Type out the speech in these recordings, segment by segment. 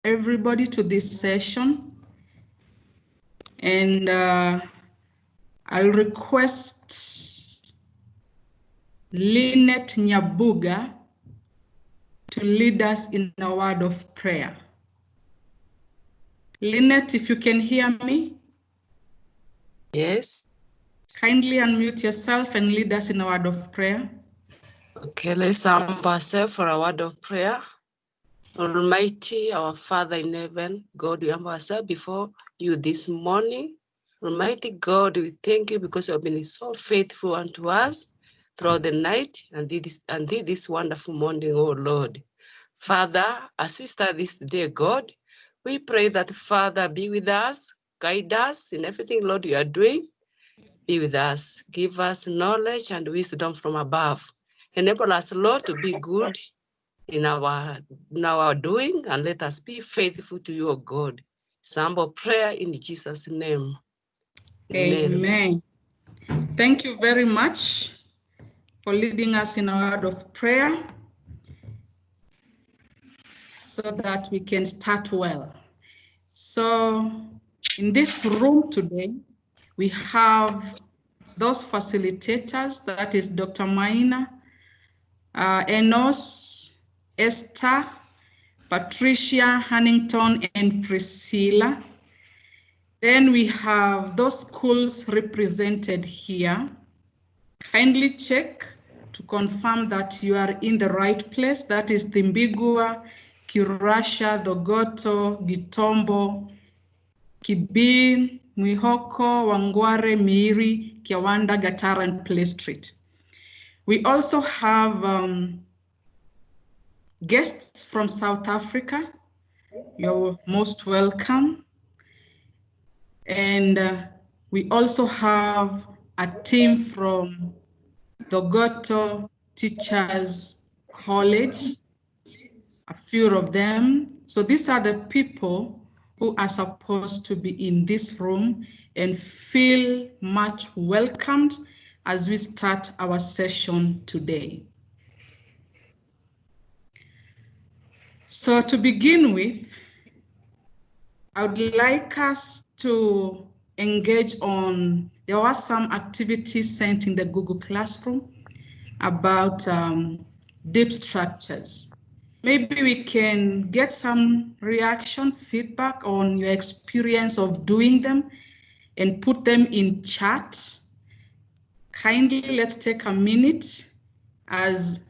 everybody to this session. And I'll request Lynette Nyabuga to lead us in a word of prayer. Lynette, if you can hear me. Yes. Kindly unmute yourself and lead us in a word of prayer. Okay, let's humble ourselves for a word of prayer. Almighty, our Father in heaven, God, we humble ourselves before you this morning. Almighty God, we thank you because you have been so faithful unto us throughout the night and this wonderful morning, oh Lord. Father, as we start this day, God, we pray that, Father, be with us, guide us in everything, Lord, you are doing. Be with us. Give us knowledge and wisdom from above. Enable us, Lord, to be good in our doing, and let us be faithful to you, O God. Humble prayer in Jesus' name. Amen. Thank you very much for leading us in a word of prayer so that we can start well. So in this room today, we have those facilitators, that is Dr. Maina, Enos, Esther, Patricia, Hannington, and Priscilla. Then we have those schools represented here. Kindly check to confirm that you are in the right place. That is Thimbigua, Kirasha, Dogoto, Gitombo, Kibin, Mwihoko, Wangware, Miri, Kiawanda, Gatara, and Play Street. We also have guests from South Africa. You're most welcome. And we also have a team from Dogoto Teachers College, a few of them. So these are the people who are supposed to be in this room and feel much welcomed as we start our session today. So to begin with, I would like us to engage on, there were some activities sent in the Google Classroom about deep structures. Maybe we can get some reaction, feedback on your experience of doing them and put them in chat. Kindly, let's take a minute as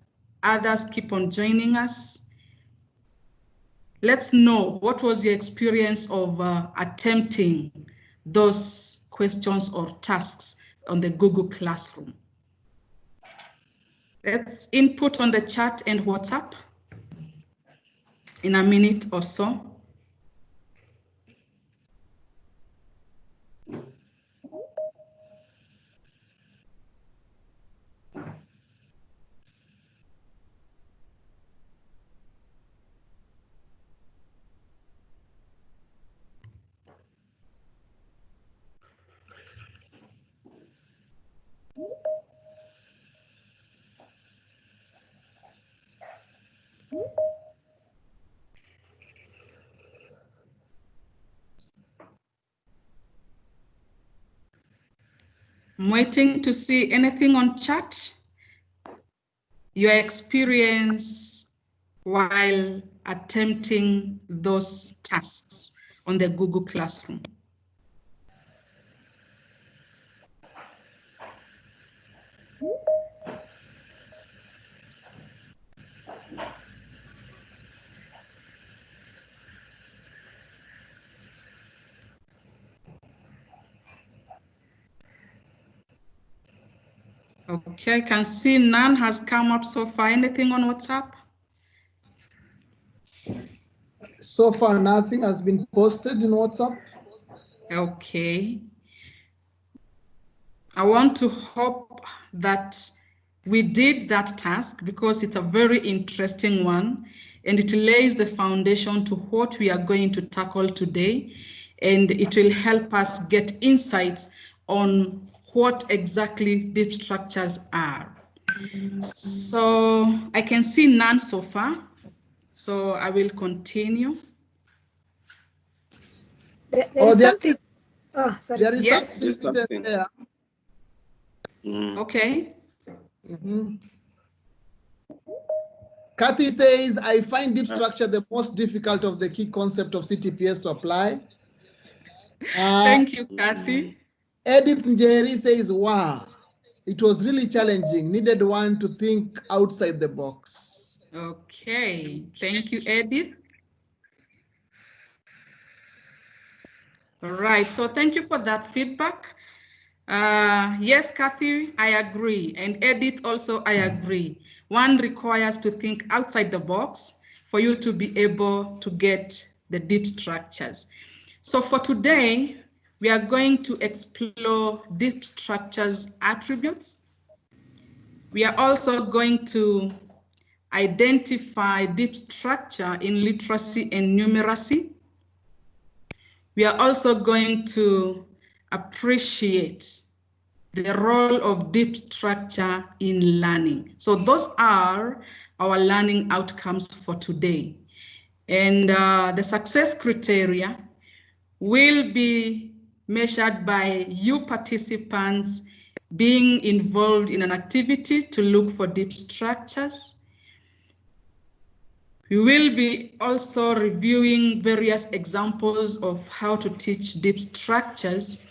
others keep on joining us. Let's know what was your experience of attempting those questions or tasks on the Google Classroom. Let's input on the chat and WhatsApp in a minute or so. I'm waiting to see anything on chat. Your experience while attempting those tasks on the Google Classroom. Okay, I can see none has come up so far. Anything on WhatsApp? So far, nothing has been posted in WhatsApp. Okay. I want to hope that we did that task because it's a very interesting one and it lays the foundation to what we are going to tackle today, and it will help us get insights on what exactly deep structures are. So I can see none so far, so I will continue. There is something. Oh, sorry. There is Yes. something there. Okay. Kathy says, I find deep structure the most difficult of the key concept of CTPS to apply. Thank you, Kathy. Edith Njeri says, wow, it was really challenging. Needed one to think outside the box. Okay. Thank you, Edith. All right. So thank you for that feedback. Yes, Kathy, I agree. And Edith also, I agree. One requires to think outside the box for you to be able to get the deep structures. So for today, we are going to explore deep structures attributes. We are also going to identify deep structure in literacy and numeracy. We are also going to appreciate the role of deep structure in learning. So those are our learning outcomes for today. And the success criteria will be measured by you participants being involved in an activity to look for deep structures. We will be also reviewing various examples of how to teach deep structures.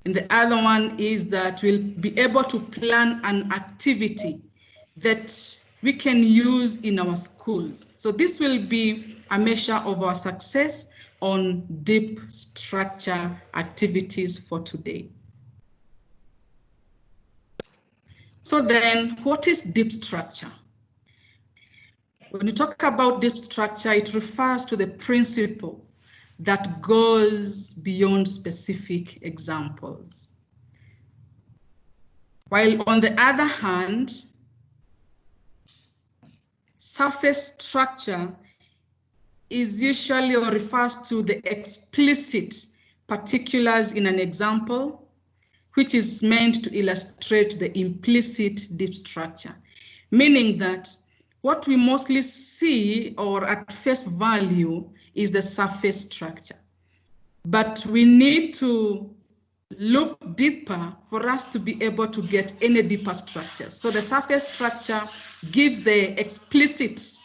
And the other one is that we'll be able to plan an activity that we can use in our schools. So this will be a measure of our success on deep structure activities for today. So then, what is deep structure? When you talk about deep structure, it refers to the principle that goes beyond specific examples. While on the other hand, surface structure is usually or refers to the explicit particulars in an example, which is meant to illustrate the implicit deep structure, meaning that what we mostly see or at face value is the surface structure. But we need to look deeper for us to be able to get any deeper structures. So the surface structure gives the explicit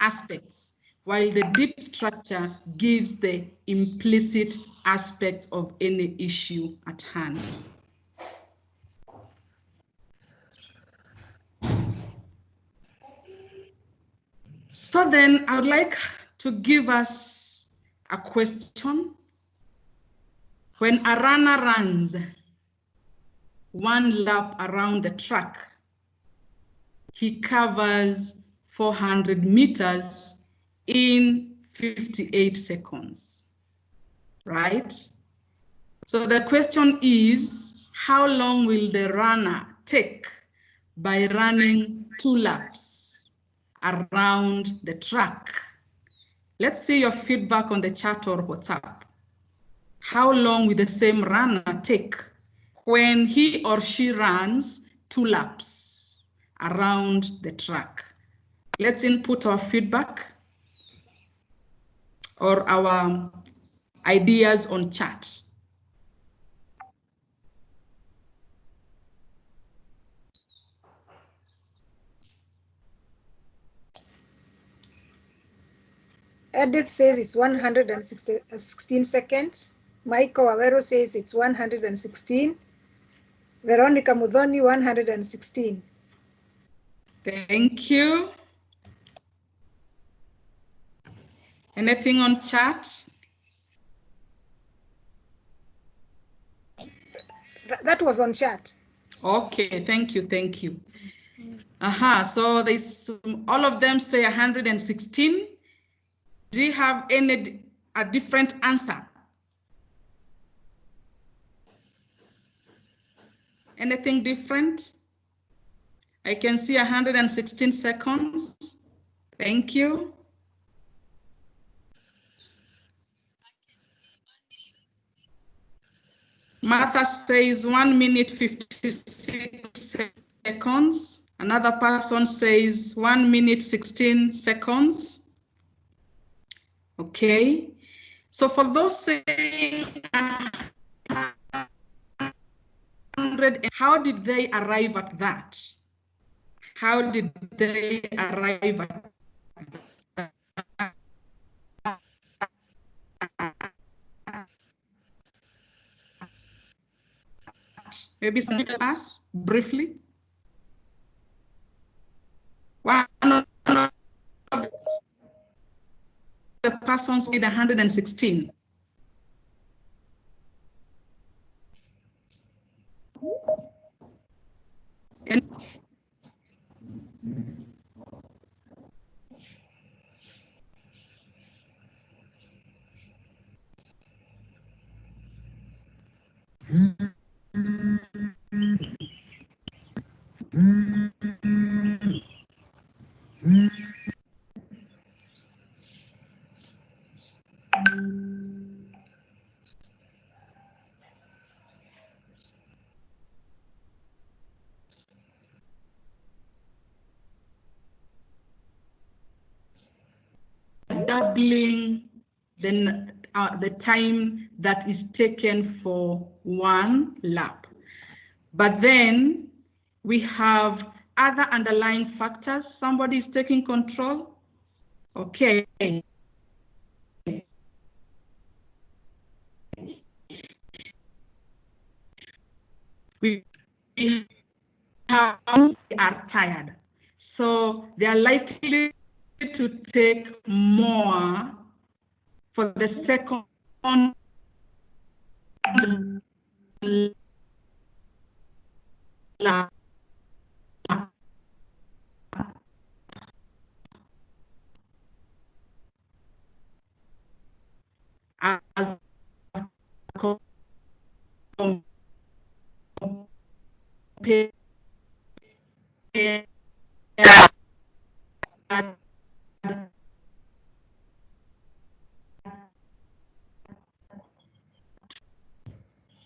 aspects, while the deep structure gives the implicit aspects of any issue at hand. So then I would like to give us a question. When a runner runs one lap around the track, he covers 400 meters in 58 seconds, right? So the question is, how long will the runner take by running 2 laps around the track? Let's see your feedback on the chat or WhatsApp. How long will the same runner take when he or she runs 2 laps around the track? Let's input our feedback or our ideas on chat. Edith says it's 116 seconds. Michael Awero says it's 116. Veronica Mudhoni, 116. Thank you. Anything on chat? That was on chat. Okay, thank you, thank you. So there's all of them say 116. Do you have a different answer? Anything different? I can see 116 seconds. Thank you. Martha says 1 minute 56 seconds. Another person says 1 minute 16 seconds. Okay. So for those saying 100, how did they arrive at that? How did they arrive at that? Maybe someone tell us briefly. One of the persons made 116. And doubling the time that is taken for one lap. But then we have other underlying factors. Somebody is taking control. Okay. We are tired. So they are likely to take more for the second lap. As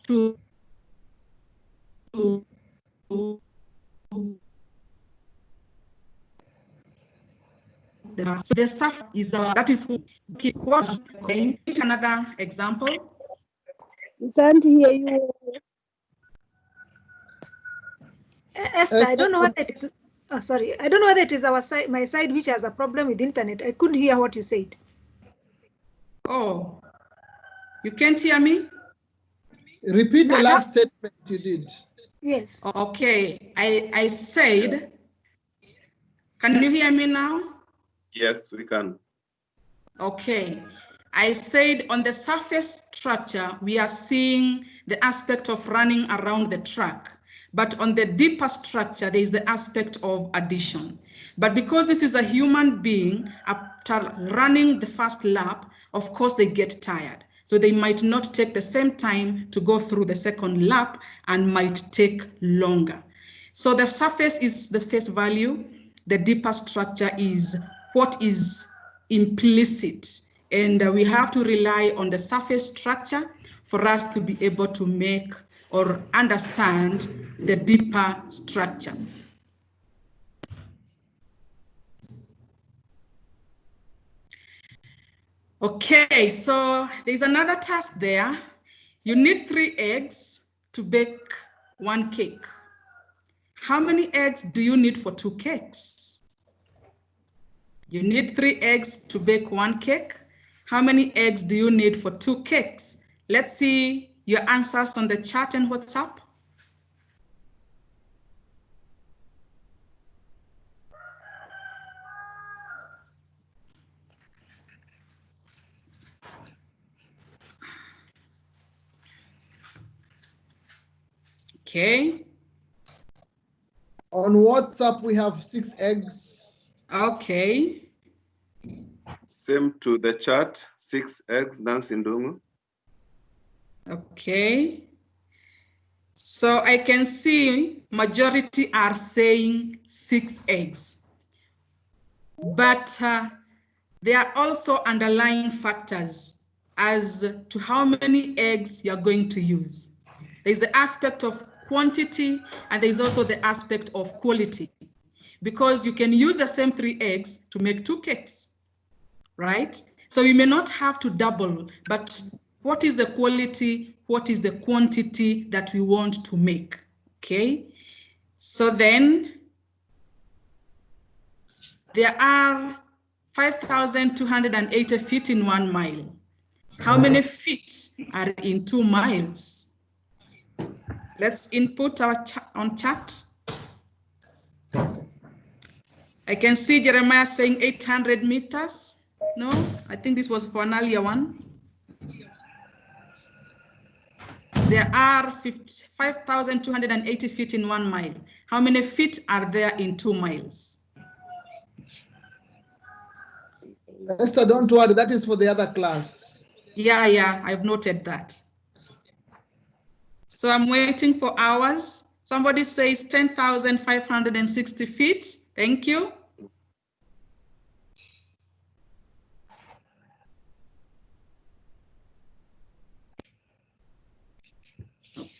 to so the stuff is that is what another example. We can't hear you. Esther, I don't know whether it is. Oh, sorry, I don't know whether it is our side, my side, which has a problem with internet. I couldn't hear what you said. Oh, you can't hear me? Repeat the last statement you did. Yes. Okay, I said, can you hear me now? Yes, we can. Okay, I said on the surface structure, we are seeing the aspect of running around the track. But on the deeper structure, there is the aspect of addition. But because this is a human being, after running the first lap, of course, they get tired. So they might not take the same time to go through the second lap and might take longer. So the surface is the face value. The deeper structure is what is implicit. And we have to rely on the surface structure for us to be able to make or understand the deeper structure. Okay, so there's another task there. You need 3 eggs to bake 1 cake. How many eggs do you need for 2 cakes? You need 3 eggs to bake 1 cake. How many eggs do you need for 2 cakes? Let's see your answers on the chat and WhatsApp. Okay. On WhatsApp, we have 6 eggs. Okay. Same to the chat, 6 eggs, Nancy Ndungu. Okay. So I can see majority are saying 6 eggs. But there are also underlying factors as to how many eggs you're going to use. There's the aspect of quantity and there's also the aspect of quality, because you can use the same 3 eggs to make 2 cakes, right? So we may not have to double, but what is the quality, what is the quantity that we want to make, okay? So then there are 5,280 feet in 1 mile. How many feet are in 2 miles? Let's input our on chat. I can see Jeremiah saying 800 meters. No, I think this was for an earlier one. There are 5,280 feet in 1 mile. How many feet are there in 2 miles? Esther, don't worry, that is for the other class. Yeah, I've noted that. So I'm waiting for hours. Somebody says 10,560 feet. Thank you.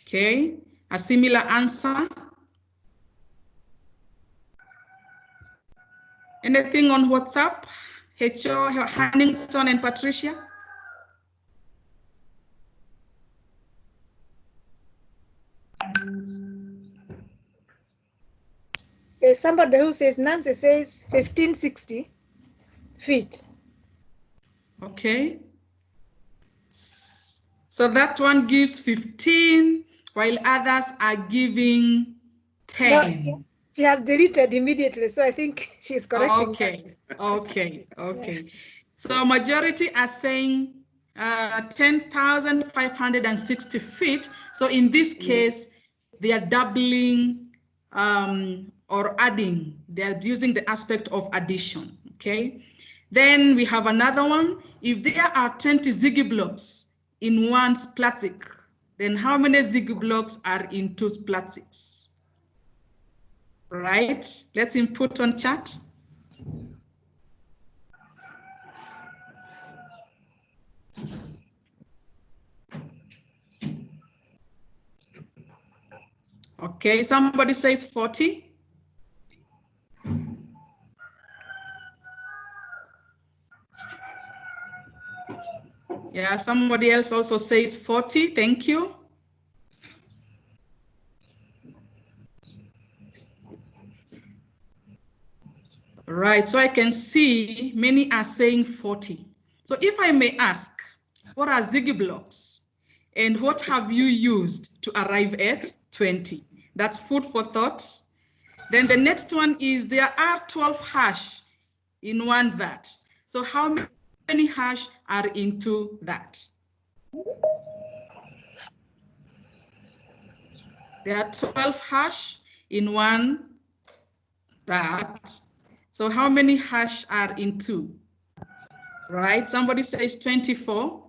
Okay, a similar answer. Anything on WhatsApp? H.O., Hannington, and Patricia? There's somebody who says, Nancy says 1560 feet. Okay. So that one gives 15, while others are giving 10. No, she has deleted immediately, so I think she's correcting. Okay. Yeah. So majority are saying 10,560 feet. So in this case, they are doubling or adding. They're using the aspect of addition, okay? Then we have another one. If there are 20 Ziggy blocks in one Splatzik, then how many Ziggy blocks are in 2 Splatziks? Right? Let's input on chat. Okay, somebody says 40. Yeah, somebody else also says 40. Thank you. Right, so I can see many are saying 40. So if I may ask, what are Ziggy blocks? And what have you used to arrive at 20? That's food for thought. Then the next one is there are 12 hash in one that. So how many hash are into that? There are 12 hash in one that. So how many hash are in 2? Right, somebody says 24.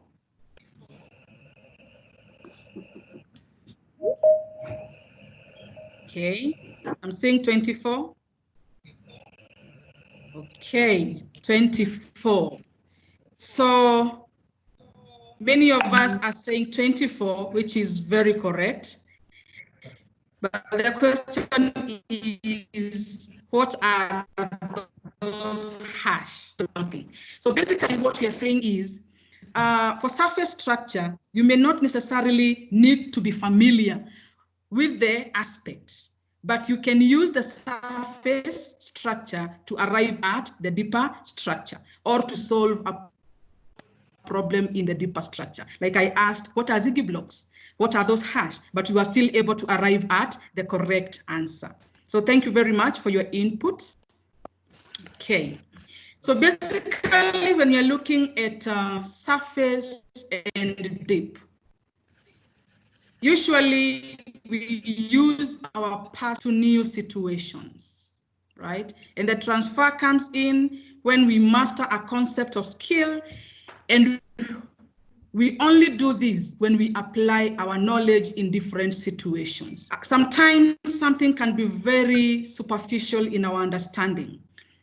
Okay, I'm saying 24. Okay, 24. So many of us are saying 24, which is very correct. But the question is, what are those hash? So basically what we are saying is, for surface structure, you may not necessarily need to be familiar with the aspect, but you can use the surface structure to arrive at the deeper structure or to solve a problem in the deeper structure. Like I asked, what are Ziggy blocks? What are those hash? But you are still able to arrive at the correct answer. So thank you very much for your input. Okay. So basically, when you're looking at surface and deep, usually we use our past to new situations, right? And the transfer comes in when we master a concept of skill, and we only do this when we apply our knowledge in different situations. Sometimes something can be very superficial in our understanding,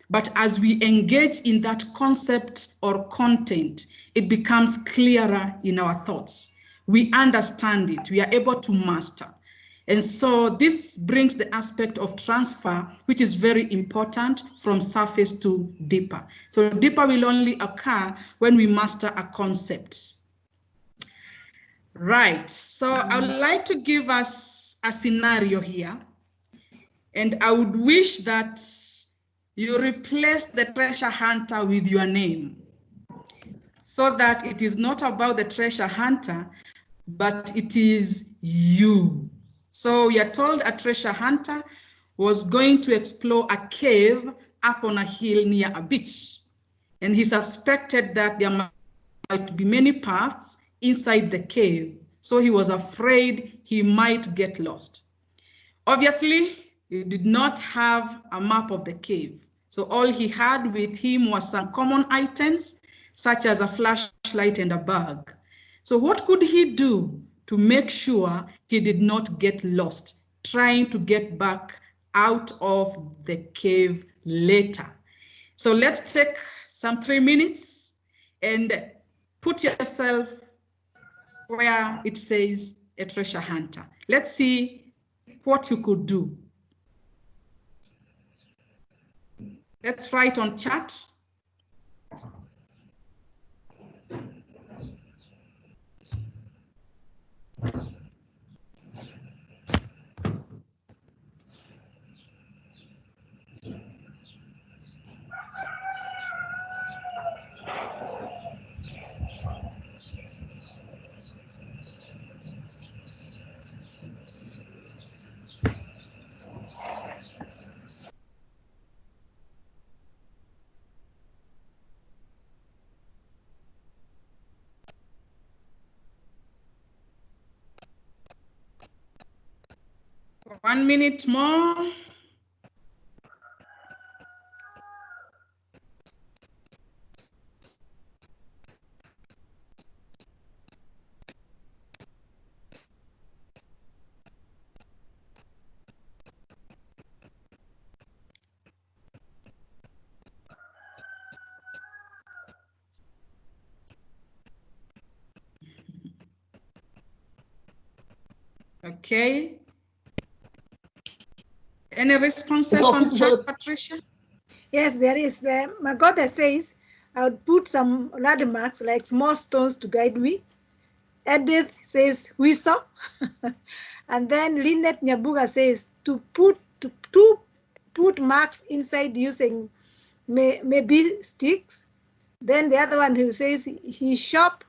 but as we engage in that concept or content, it becomes clearer in our thoughts. We understand it, we are able to master. And so this brings the aspect of transfer, which is very important from surface to deeper. So deeper will only occur when we master a concept. Right, so I would like to give us a scenario here. And I would wish that you replace the treasure hunter with your name, so that it is not about the treasure hunter, but it is you. So you're told a treasure hunter was going to explore a cave up on a hill near a beach. And he suspected that there might be many paths inside the cave. So he was afraid he might get lost. Obviously, he did not have a map of the cave. So all he had with him was some common items, such as a flashlight and a bag. So what could he do to make sure he did not get lost, trying to get back out of the cave later? So let's take some 3 minutes and put yourself where it says a treasure hunter. Let's see what you could do. Let's write on chat. One minute more. Okay. Any responses on chat, Patricia? Yes, there is. Magoda says, I would put some landmarks like small stones to guide me. Edith says, whistle. And then Lynette Nyabuga says, to put marks inside using maybe sticks. Then the other one who says he shop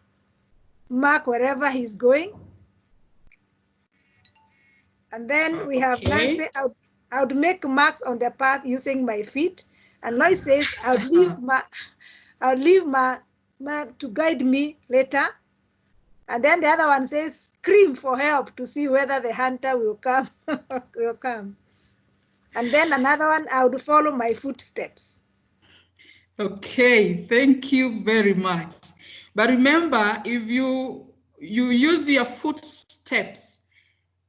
mark wherever he's going. And then we have Nancy, I would make marks on the path using my feet. And Lois says, I would leave my to guide me later. And then the other one says, scream for help to see whether the hunter will come. will come. And then another one, I would follow my footsteps. Okay, thank you very much. But remember, if you use your footsteps,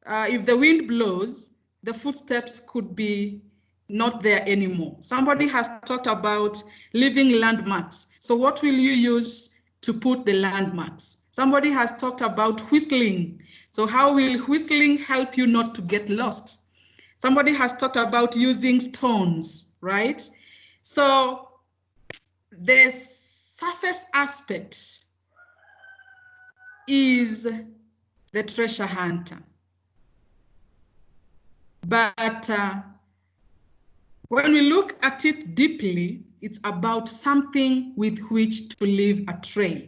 if the wind blows, the footsteps could be not there anymore. Somebody has talked about leaving landmarks. So what will you use to put the landmarks? Somebody has talked about whistling. So how will whistling help you not to get lost? Somebody has talked about using stones, right? So the surface aspect is the treasure hunter. But when we look at it deeply, it's about something with which to leave a trail.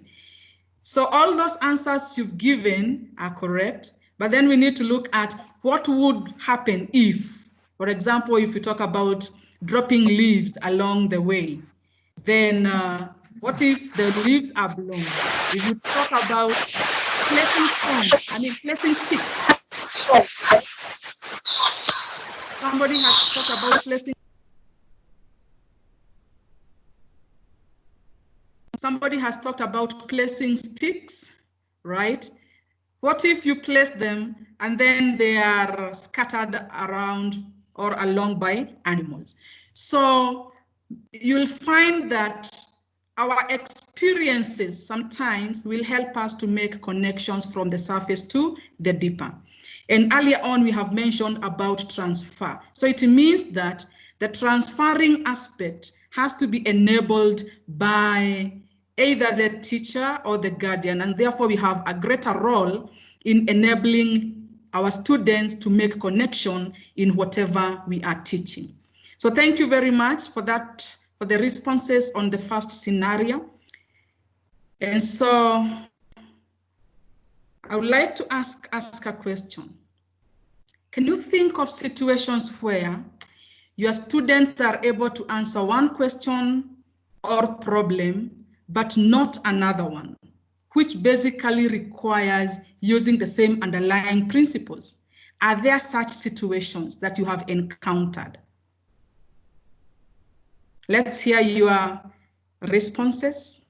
So all those answers you've given are correct, but then we need to look at what would happen if, for example, if we talk about dropping leaves along the way, then what if the leaves are blown? If you talk about placing stones, placing sticks. Somebody has talked about placing. Somebody has talked about placing sticks, right? What if you place them and then they are scattered around or along by animals? So you'll find that our experiences sometimes will help us to make connections from the surface to the deeper. And earlier on, we have mentioned about transfer. So it means that the transferring aspect has to be enabled by either the teacher or the guardian, and therefore we have a greater role in enabling our students to make connection in whatever we are teaching. So thank you very much for that, for the responses on the first scenario. And so I would like to ask a question. Can you think of situations where your students are able to answer one question or problem, but not another one, which basically requires using the same underlying principles? Are there such situations that you have encountered? Let's hear your responses.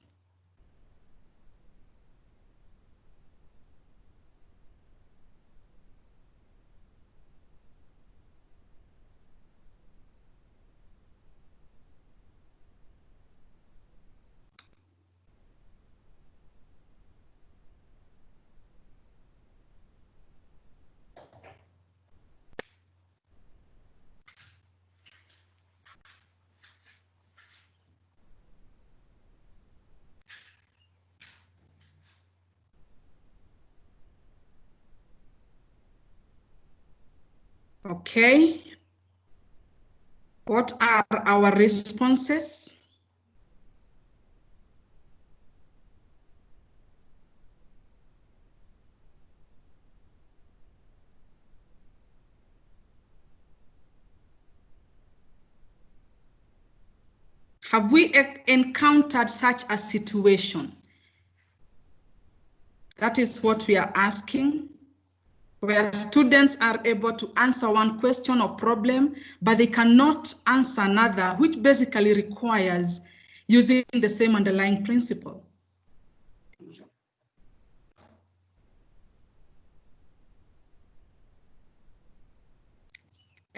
Okay. What are our responses? Have we encountered such a situation? That is what we are asking, where students are able to answer one question or problem, but they cannot answer another, which basically requires using the same underlying principle.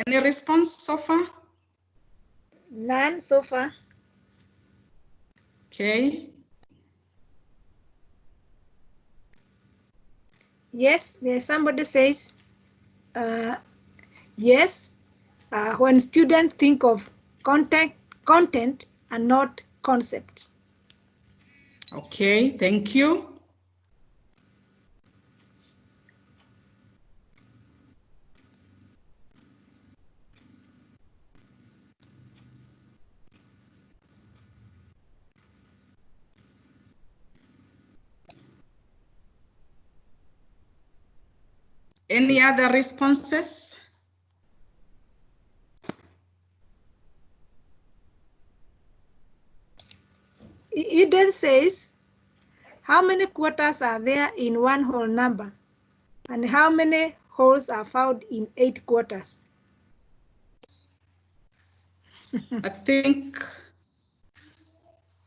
Any response so far? None so far. Okay. Yes, there's somebody says, yes, when students think of content and not concept. Okay, thank you. Any other responses? Eden says, how many quarters are there in one whole number? And how many wholes are found in 8 quarters? I think,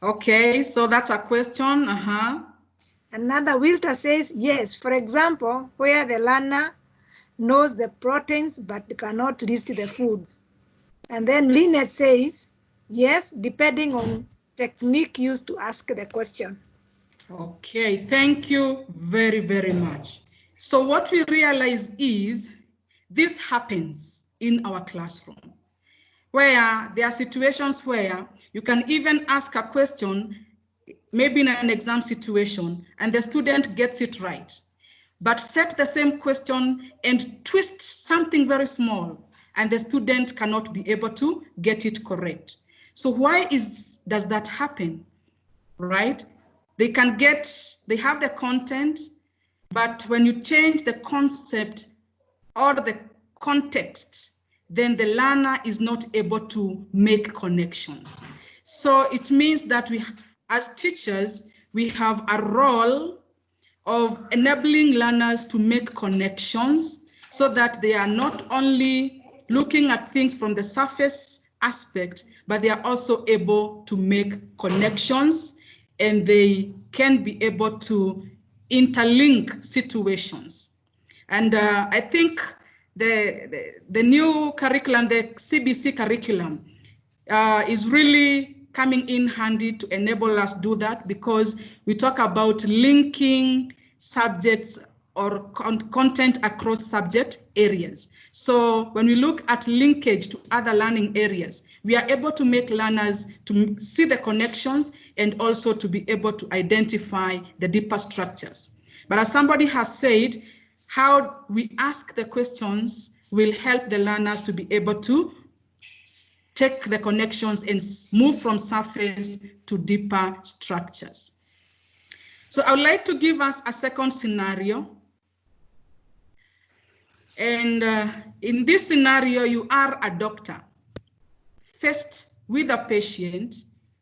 okay, so that's a question. Another Wilter says, yes, for example, where the learner knows the proteins but cannot list the foods. And then Lynette says, yes, depending on technique used to ask the question. Okay, thank you very, very much. So what we realize is this happens in our classroom, where there are situations where you can even ask a question, maybe in an exam situation, and the student gets it right, but set the same question and twist something very small, and the student cannot be able to get it correct. So why does that happen, right? They have the content, but when you change the concept or the context, then the learner is not able to make connections. So it means that we, as teachers, we have a role of enabling learners to make connections so that they are not only looking at things from the surface aspect, but they are also able to make connections, and they can be able to interlink situations. And I think the new curriculum, the CBC curriculum, is really coming in handy to enable us do that, because we talk about linking subjects or content across subject areas. So when we look at linkage to other learning areas, we are able to make learners to see the connections and also to be able to identify the deeper structures. But as somebody has said, how we ask the questions will help the learners to be able to check the connections and move from surface to deeper structures. So I would like to give us a second scenario. And in this scenario, you are a doctor faced with a patient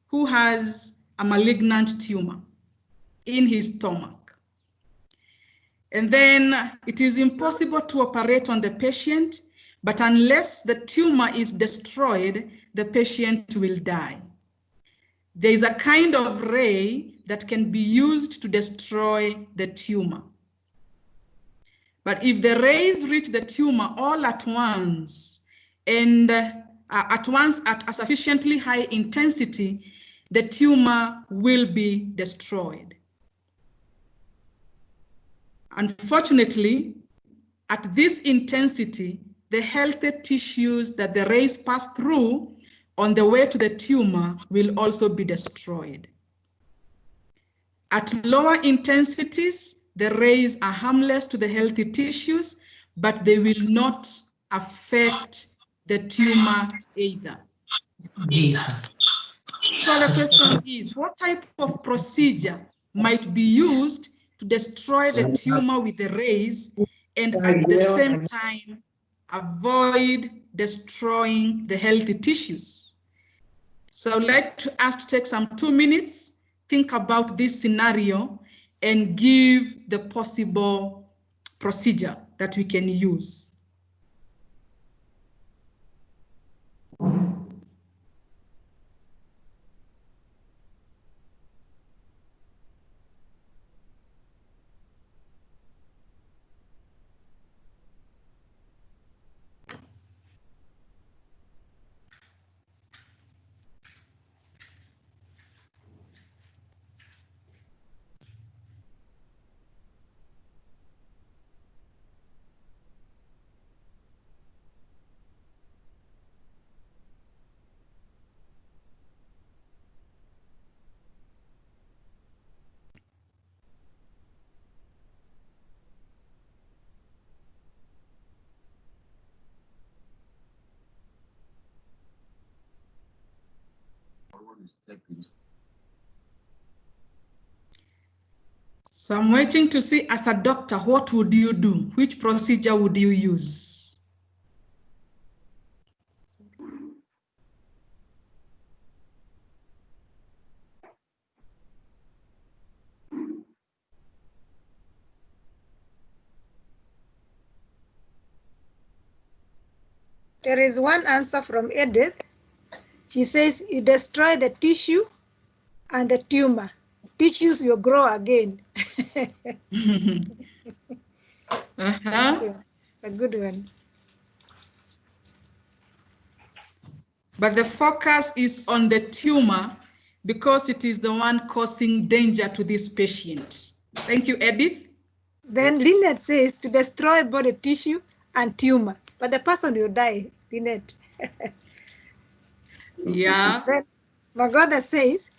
who has a malignant tumor in his stomach. And then it is impossible to operate on the patient, but unless the tumor is destroyed, the patient will die. There is a kind of ray that can be used to destroy the tumor. But if the rays reach the tumor all at once, and at a sufficiently high intensity, the tumor will be destroyed. Unfortunately, at this intensity, the healthy tissues that the rays pass through on the way to the tumor will also be destroyed. At lower intensities, the rays are harmless to the healthy tissues, but they will not affect the tumor either. So the question is, what type of procedure might be used to destroy the tumor with the rays and at the same time avoid destroying the healthy tissues? So I'd like us to take some 2 minutes, think about this scenario, and give the possible procedure that we can use. So I'm waiting to see, as a doctor, what would you do? Which procedure would you use? There is one answer from Edith. She says, you destroy the tissue and the tumor. Tissues will grow again. It's a good one. But the focus is on the tumor because it is the one causing danger to this patient. Thank you, Edith. Then Lynette says to destroy body tissue and tumor, but the person will die, Lynette. Yeah. Then Magoda says,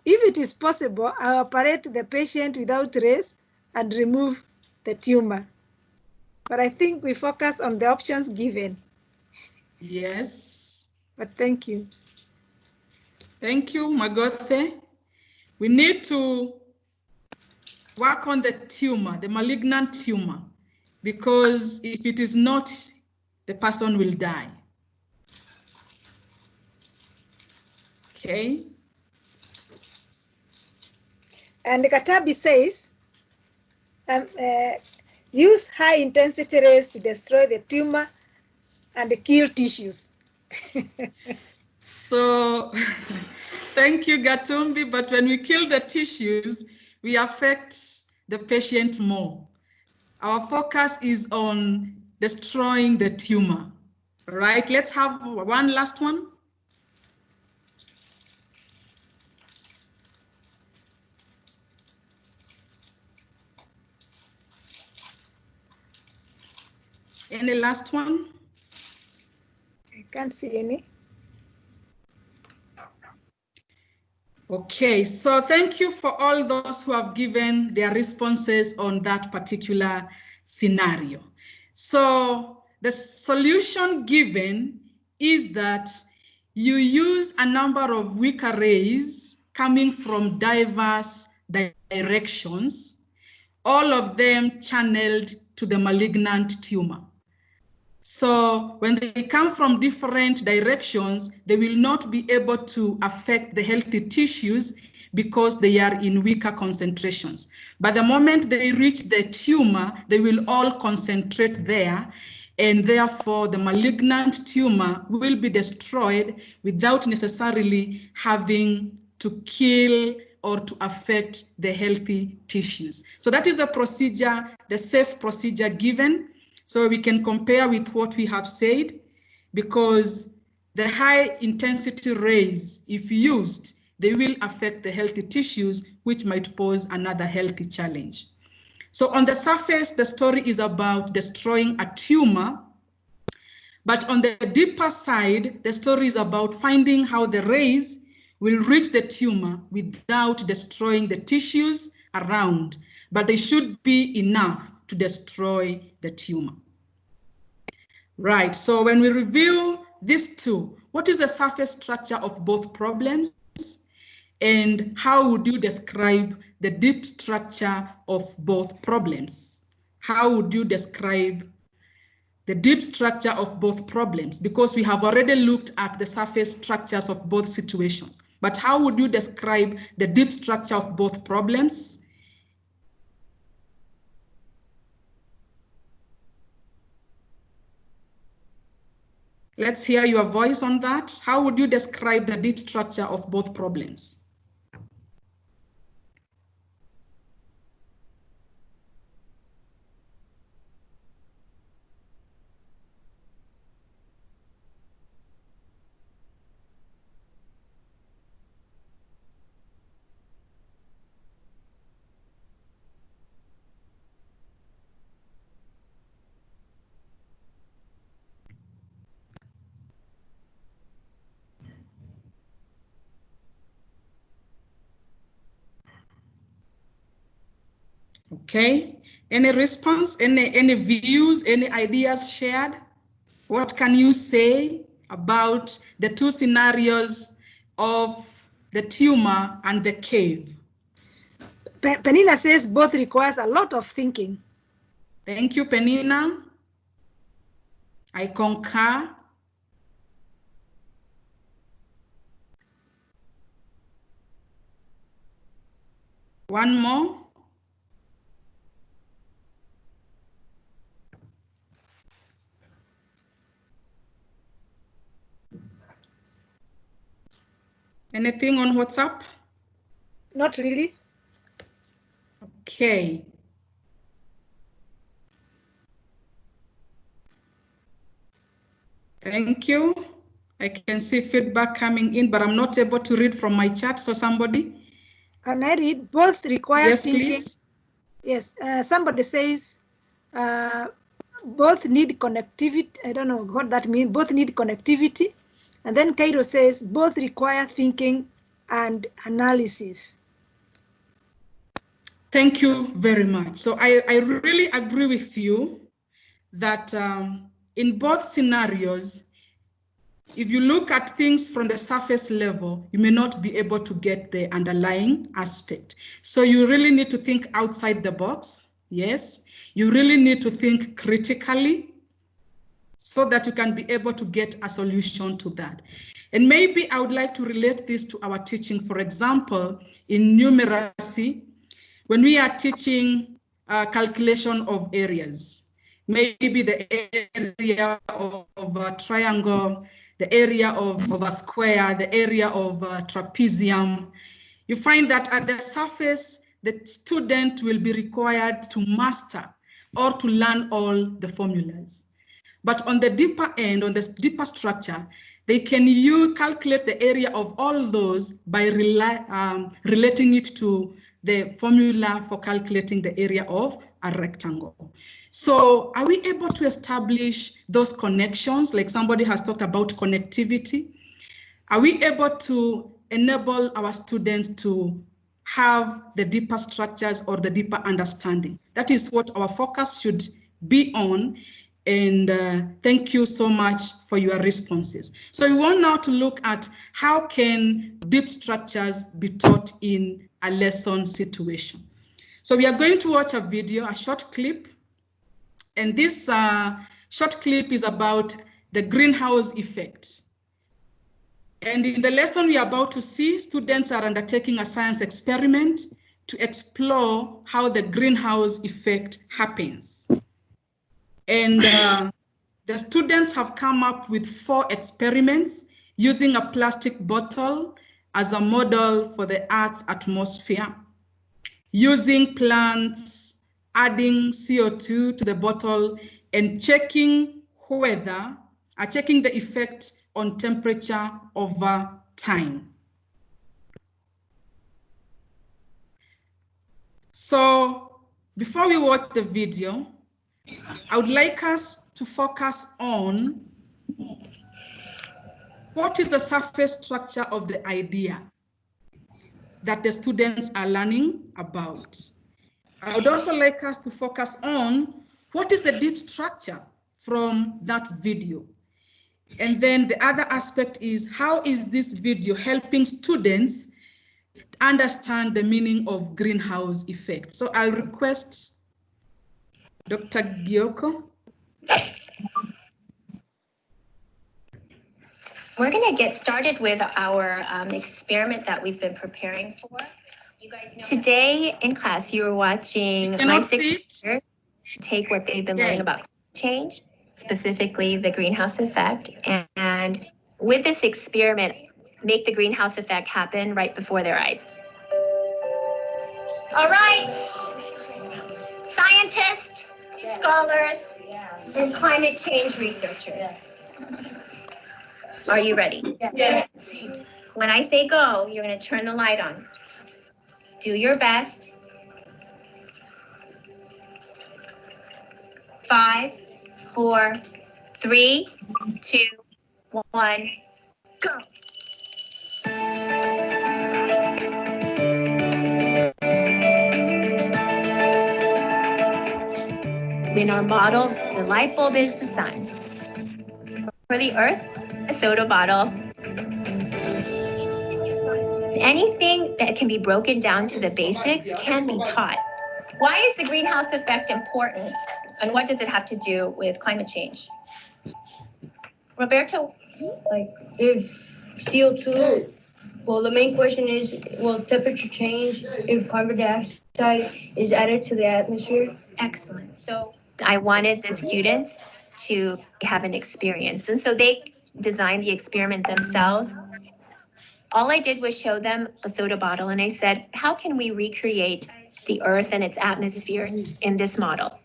if it is possible, I'll operate the patient without rays and remove the tumor. But I think we focus on the options given. Yes. But thank you. Thank you, Magothe. We need to work on the tumor, the malignant tumor, because if it is not, the person will die. Okay. And Katabi says, use high intensity rays to destroy the tumor and kill tissues. So thank you, Gatumbi, but when we kill the tissues, we affect the patient more. Our focus is on destroying the tumor. All right, let's have one last one. Any last one? I can't see any. Okay, so thank you for all those who have given their responses on that particular scenario. So the solution given is that you use a number of weak arrays coming from diverse directions, all of them channeled to the malignant tumor. So when they come from different directions, they will not be able to affect the healthy tissues because they are in weaker concentrations. But the moment they reach the tumor, they will all concentrate there, and therefore the malignant tumor will be destroyed without necessarily having to kill or to affect the healthy tissues. So that is the procedure, the safe procedure given. So we can compare with what we have said, because the high intensity rays, if used, they will affect the healthy tissues, which might pose another healthy challenge. So on the surface, the story is about destroying a tumor, but on the deeper side, the story is about finding how the rays will reach the tumor without destroying the tissues around, but they should be enough to destroy the tumor. Right, so when we review these two, what is the surface structure of both problems? And how would you describe the deep structure of both problems? How would you describe the deep structure of both problems? Because we have already looked at the surface structures of both situations. But how would you describe the deep structure of both problems? Let's hear your voice on that. How would you describe the deep structure of both problems? Okay, any response, any views, any ideas shared? What can you say about the two scenarios of the tumor and the cave? Penina says both requires a lot of thinking. Thank you, Penina. I concur. One more. Anything on WhatsApp? Not really. Okay. Thank you. I can see feedback coming in, but I'm not able to read from my chat. So somebody? Can I read? Both require Yes, thinking. please. Yes, somebody says both need connectivity. I don't know what that means. Both need connectivity. And then Cairo says both require thinking and analysis. Thank you very much. So I really agree with you that in both scenarios, if you look at things from the surface level, you may not be able to get the underlying aspect. So you really need to think outside the box. Yes, you really need to think critically so that you can be able to get a solution to that. And maybe I would like to relate this to our teaching. For example, in numeracy, when we are teaching calculation of areas, maybe the area of a triangle, the area of a square, the area of a trapezium, you find that at the surface, the student will be required to master or to learn all the formulas. But on the deeper end, on the deeper structure, they can calculate the area of all those by relating it to the formula for calculating the area of a rectangle. So are we able to establish those connections? Like somebody has talked about connectivity. Are we able to enable our students to have the deeper structures or the deeper understanding? That is what our focus should be on. And thank you so much for your responses. So we want now to look at how can deep structures be taught in a lesson situation. So we are going to watch a video, a short clip. And this short clip is about the greenhouse effect. And in the lesson we are about to see, students are undertaking a science experiment to explore how the greenhouse effect happens. And the students have come up with 4 experiments using a plastic bottle as a model for the Earth's atmosphere, using plants, adding CO2 to the bottle, and checking the effect on temperature over time. So before we watch the video, I would like us to focus on what is the surface structure of the idea that the students are learning about. I would also like us to focus on what is the deep structure from that video. And then the other aspect is, how is this video helping students understand the meaning of greenhouse effect? So I'll request Dr. Gyoko. We're going to get started with our experiment that we've been preparing for. You guys know today in class, you were watching my 6th graders take what they've been learning about climate change, specifically the greenhouse effect. And with this experiment, make the greenhouse effect happen right before their eyes. All right, scientists, scholars, and climate change researchers. Are you ready? Yes. When I say go, you're going to turn the light on. Do your best. 5, 4, 3, 2, 1, go. In our model, the light bulb is the sun. For the earth, a soda bottle. Anything that can be broken down to the basics can be taught. Why is the greenhouse effect important, and what does it have to do with climate change? Roberto? Like, if CO2, well, the main question is, will temperature change if carbon dioxide is added to the atmosphere? Excellent. So I wanted the students to have an experience, and so they designed the experiment themselves. All I did was show them a soda bottle, and I said, how can we recreate the Earth and its atmosphere in this model?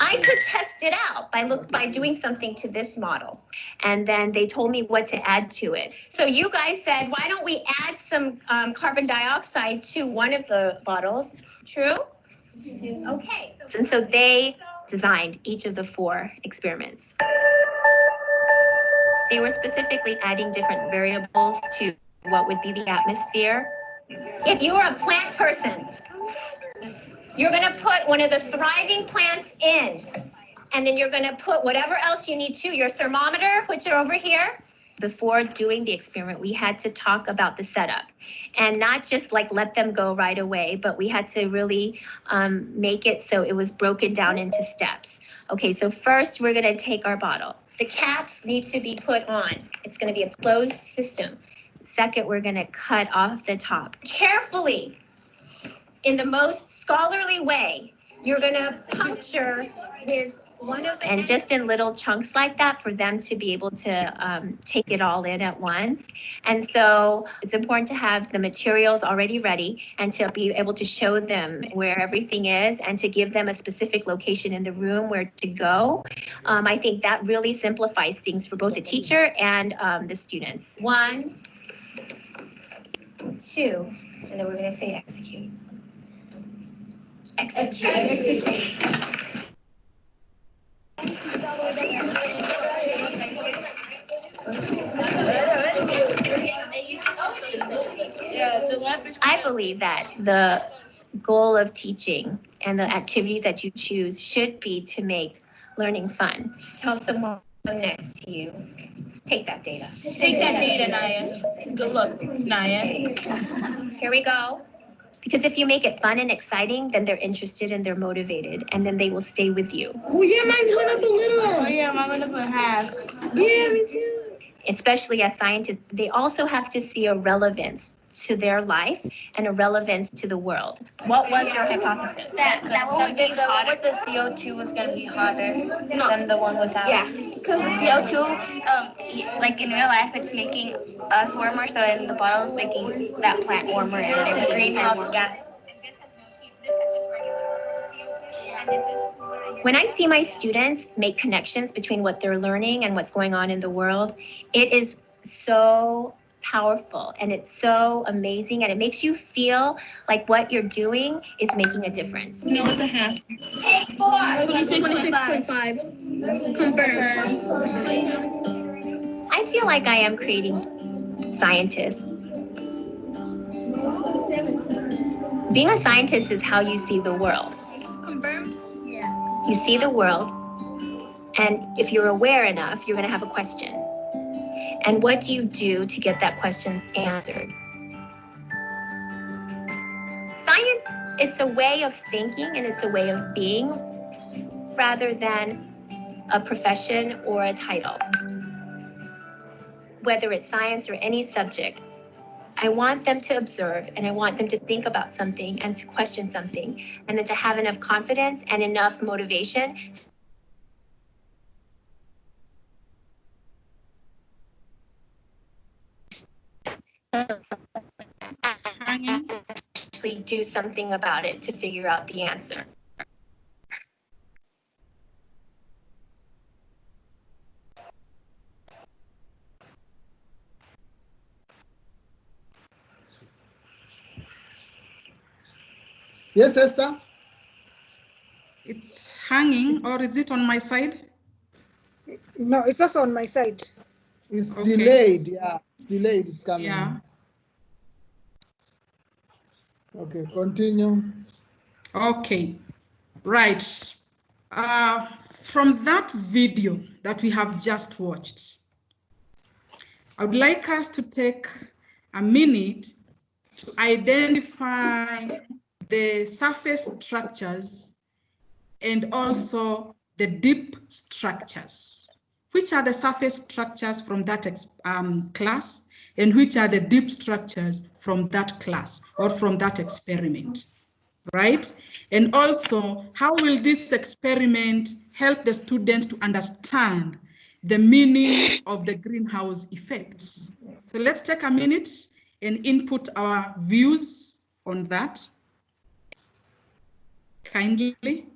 I could test it out by doing something to this model. And then they told me what to add to it. So you guys said, why don't we add some carbon dioxide to one of the bottles? True? Okay. And so they designed each of the 4 experiments. They were specifically adding different variables to what would be the atmosphere. If you are a plant person, you're going to put one of the thriving plants in, and then you're going to put whatever else you need to, your thermometer, which are over here. Before doing the experiment, we had to talk about the setup, and not just like let them go right away, but we had to really make it so it was broken down into steps. Okay, so first we're going to take our bottle. The caps need to be put on. It's going to be a closed system. Second, we're going to cut off the top. Carefully, in the most scholarly way, you're going to puncture with one of the... And just in little chunks like that for them to be able to take it all in at once. And so it's important to have the materials already ready and to be able to show them where everything is and to give them a specific location in the room where to go. I think that really simplifies things for both the teacher and the students. 1, 2, and then we're going to say execute. execute. I believe that the goal of teaching and the activities that you choose should be to make learning fun. Tell someone next to you, take that data. Take that data, Naya. Good luck, Naya. Here we go. Because if you make it fun and exciting, then they're interested and they're motivated, and then they will stay with you. Oh yeah, mine's went up a little. Oh yeah, mine went up a half. Yeah, me too. Especially as scientists, they also have to see a relevance to their life and a relevance to the world. What was your hypothesis? That one with the CO2 was gonna be hotter than the one without. Yeah, because the CO2, like in real life, it's making us warmer. So in the bottle, it's making that plant warmer, and it's a greenhouse gas. When I see my students make connections between what they're learning and what's going on in the world, it is so powerful and it's so amazing, and it makes you feel like what you're doing is making a difference. No, it's a half. 26.5. Confirmed. I feel like I am creating scientists. Being a scientist is how you see the world. Confirmed? Yeah. You see the world, and if you're aware enough, you're going to have a question. And what do you do to get that question answered? Science, it's a way of thinking and it's a way of being rather than a profession or a title. Whether it's science or any subject, I want them to observe and I want them to think about something and to question something, and then to have enough confidence and enough motivation actually do something about it to figure out the answer. Yes, Esther? It's hanging, or is it on my side? No, it's also on my side. It's Okay. delayed, yeah. It's delayed, it's coming. Yeah. Okay, continue. Okay, right. From that video that we have just watched, I would like us to take a minute to identify the surface structures and also the deep structures. Which are the surface structures from that class, and which are the deep structures from that class or from that experiment, right? And also, how will this experiment help the students to understand the meaning of the greenhouse effect? So let's take a minute and input our views on that kindly.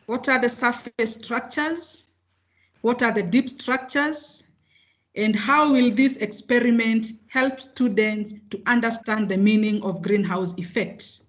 What are the surface structures? What are the deep structures? And how will this experiment help students to understand the meaning of greenhouse effect?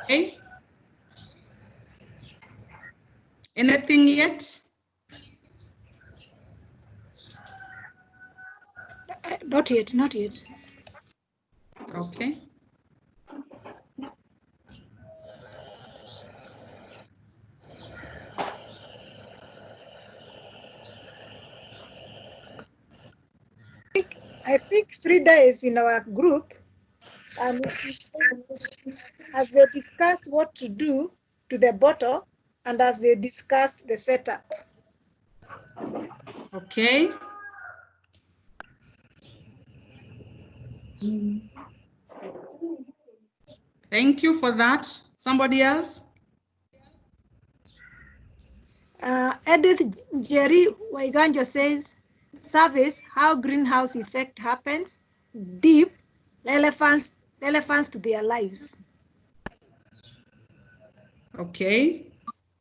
Okay. Anything yet? Not yet, not yet. Okay. I think Frida is in our group. And she says, as they discussed what to do to the bottle and as they discussed the setup. Okay. Thank you for that. Somebody else? Edith Jerry Waiganjo says, service, how greenhouse effect happens, deep, relevance to their lives. Okay.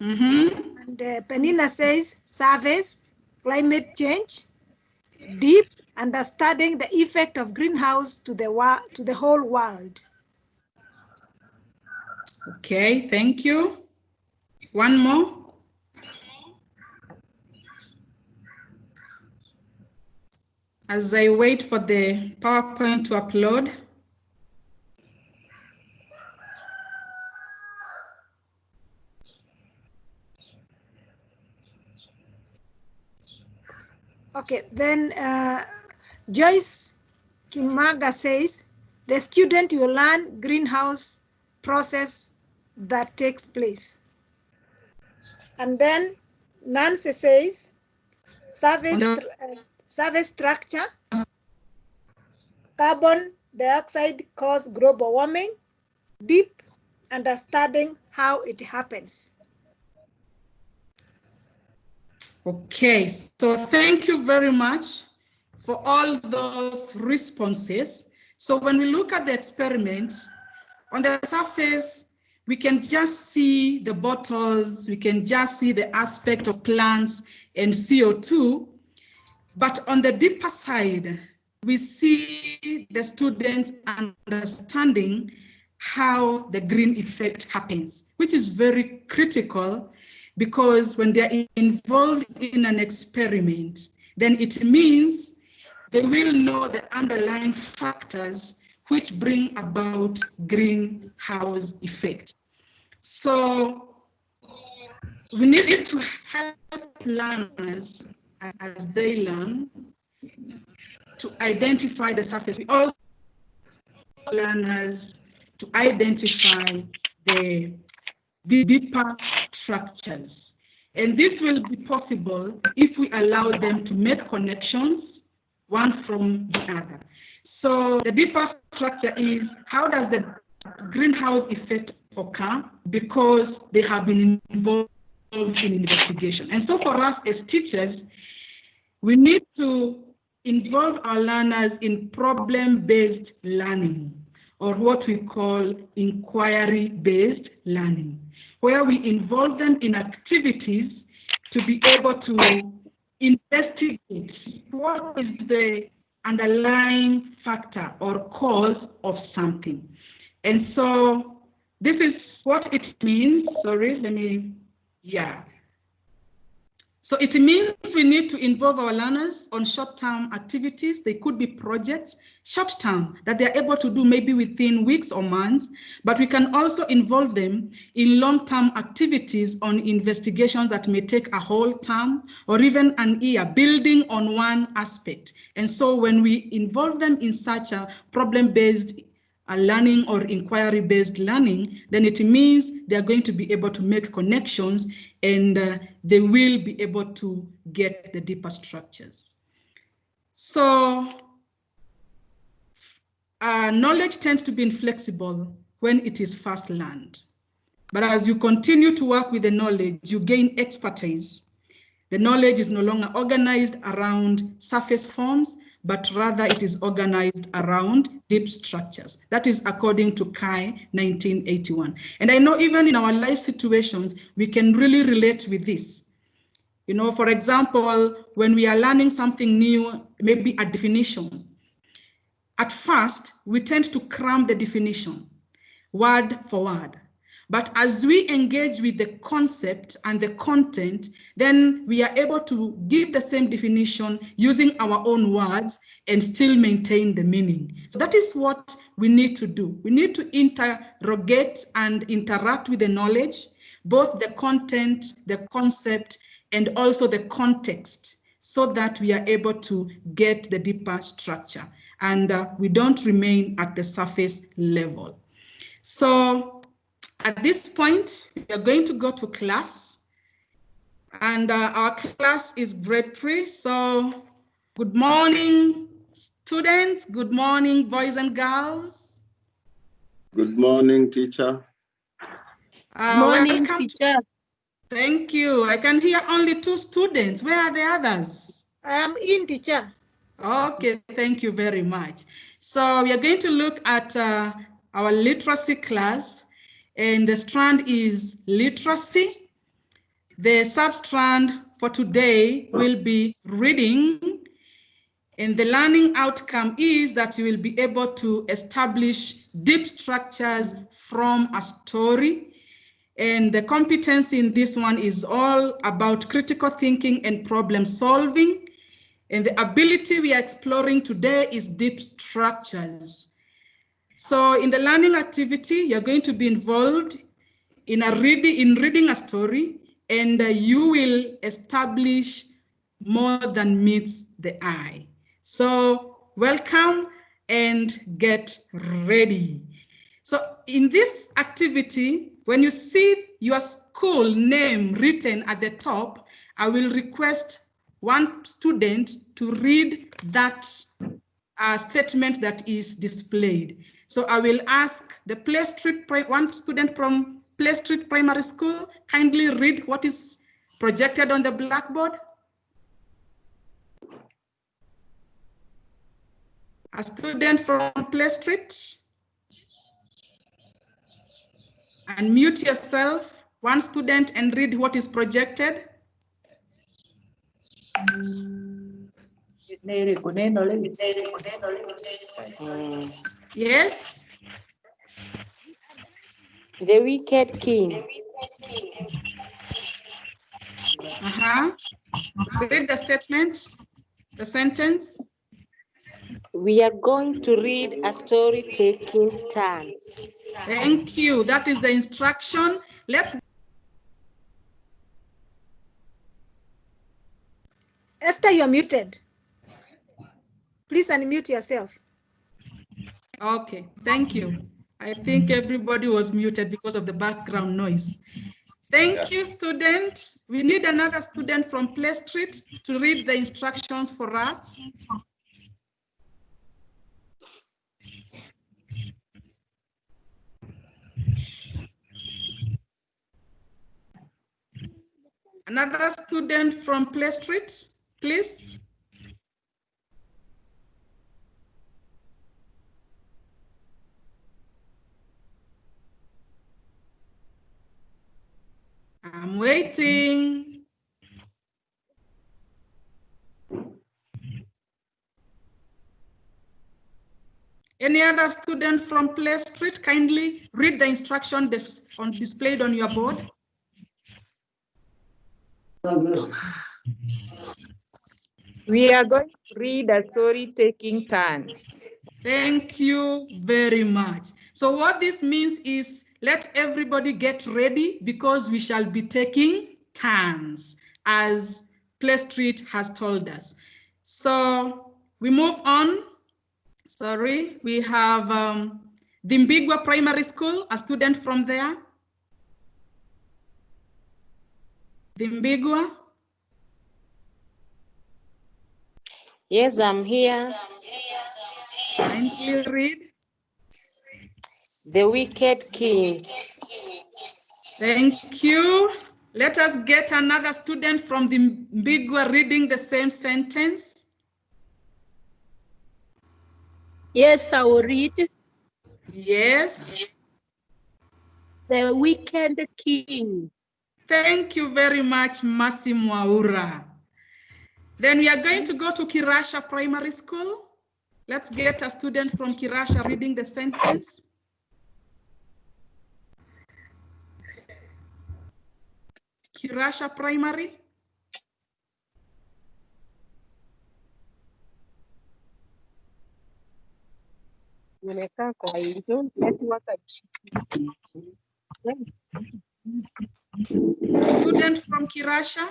Mm-hmm. And Penina says, service, climate change, deep, understanding the effect of greenhouse to the whole world. Okay, thank you. One more. As I wait for the PowerPoint to upload. Okay, then Joyce Kimaga says, the student will learn greenhouse process that takes place. And then Nancy says, surface structure, carbon dioxide cause global warming, deep understanding how it happens. Okay, so thank you very much for all those responses. So when we look at the experiment, on the surface, we can just see the bottles, we can just see the aspect of plants and CO2, but on the deeper side, we see the students understanding how the green effect happens, which is very critical because when they're involved in an experiment, then it means they will know the underlying factors which bring about greenhouse effect. So we need to help learners as they learn to identify the surface. We also learners to identify the deeper structures. And this will be possible if we allow them to make connections one from the other. So the deeper structure is, how does the greenhouse effect occur? Because they have been involved in investigation. And so for us as teachers, we need to involve our learners in problem-based learning, or what we call inquiry-based learning, where we involve them in activities to be able to investigate what is the underlying factor or cause of something. And so this is what it means. So it means we need to involve our learners on short-term activities. They could be projects, short-term, that they're able to do maybe within weeks or months, but we can also involve them in long-term activities on investigations that may take a whole term or even an year, building on one aspect. And so when we involve them in such a problem-based learning or inquiry-based learning, then it means they're going to be able to make connections and they will be able to get the deeper structures. So knowledge tends to be inflexible when it is first learned. But as you continue to work with the knowledge, you gain expertise. The knowledge is no longer organized around surface forms, but rather it is organized around deep structures. That is according to Kai, 1981. And I know even in our life situations, we can really relate with this. You know, for example, when we are learning something new, maybe a definition, at first, we tend to cram the definition, word for word. But as we engage with the concept and the content, then we are able to give the same definition using our own words and still maintain the meaning. So that is what we need to do. We need to interrogate and interact with the knowledge, both the content, the concept, and also the context, so that we are able to get the deeper structure. and we don't remain at the surface level. So at this point, we are going to go to class, and our class is grade 3. So good morning, students. Good morning, boys and girls. Good morning, teacher. Morning, teacher. Thank you. I can hear only 2 students. Where are the others? I'm in, teacher. Okay, thank you very much. So we are going to look at our literacy class, and the strand is literacy. The sub-strand for today will be reading, and the learning outcome is that you will be able to establish deep structures from a story. And the competence in this one is all about critical thinking and problem solving. And the ability we are exploring today is deep structures. So in the learning activity, you're going to be involved in reading a story, and you will establish more than meets the eye. So welcome and get ready. So in this activity, when you see your school name written at the top, I will request one student to read that statement that is displayed. So I will ask the one student from Play Street Primary School, kindly read what is projected on the blackboard. A student from Play Street. Unmute yourself, one student, and read what is projected. Yes. The wicked king. Read the statement, the sentence. We are going to read a story taking turns. Thank you. That is the instruction. Let's. Esther, you're muted. Please unmute yourself. Okay, thank you. I think everybody was muted because of the background noise. Thank you, student. We need another student from Play Street to read the instructions for us. Another student from Play Street, please. I'm waiting. Any other student from Play Street, kindly read the instruction displayed on your board. We are going to read a story taking turns. Thank you very much. So what this means is let everybody get ready because we shall be taking turns as Play Street has told us. So we move on. Sorry, we have Dimbigwa Primary School, a student from there. Dimbigwa. Yes, I'm here. Kindly read. The wicked king. Thank you. Let us get another student from Dimbigwa reading the same sentence. Yes, I will read. Yes. The wicked king. Thank you very much, Massimo Aura. Then we are going to go to Kirasha Primary School. Let's get a student from Kirasha reading the sentence. Kirasha Primary. Student from Kirasha.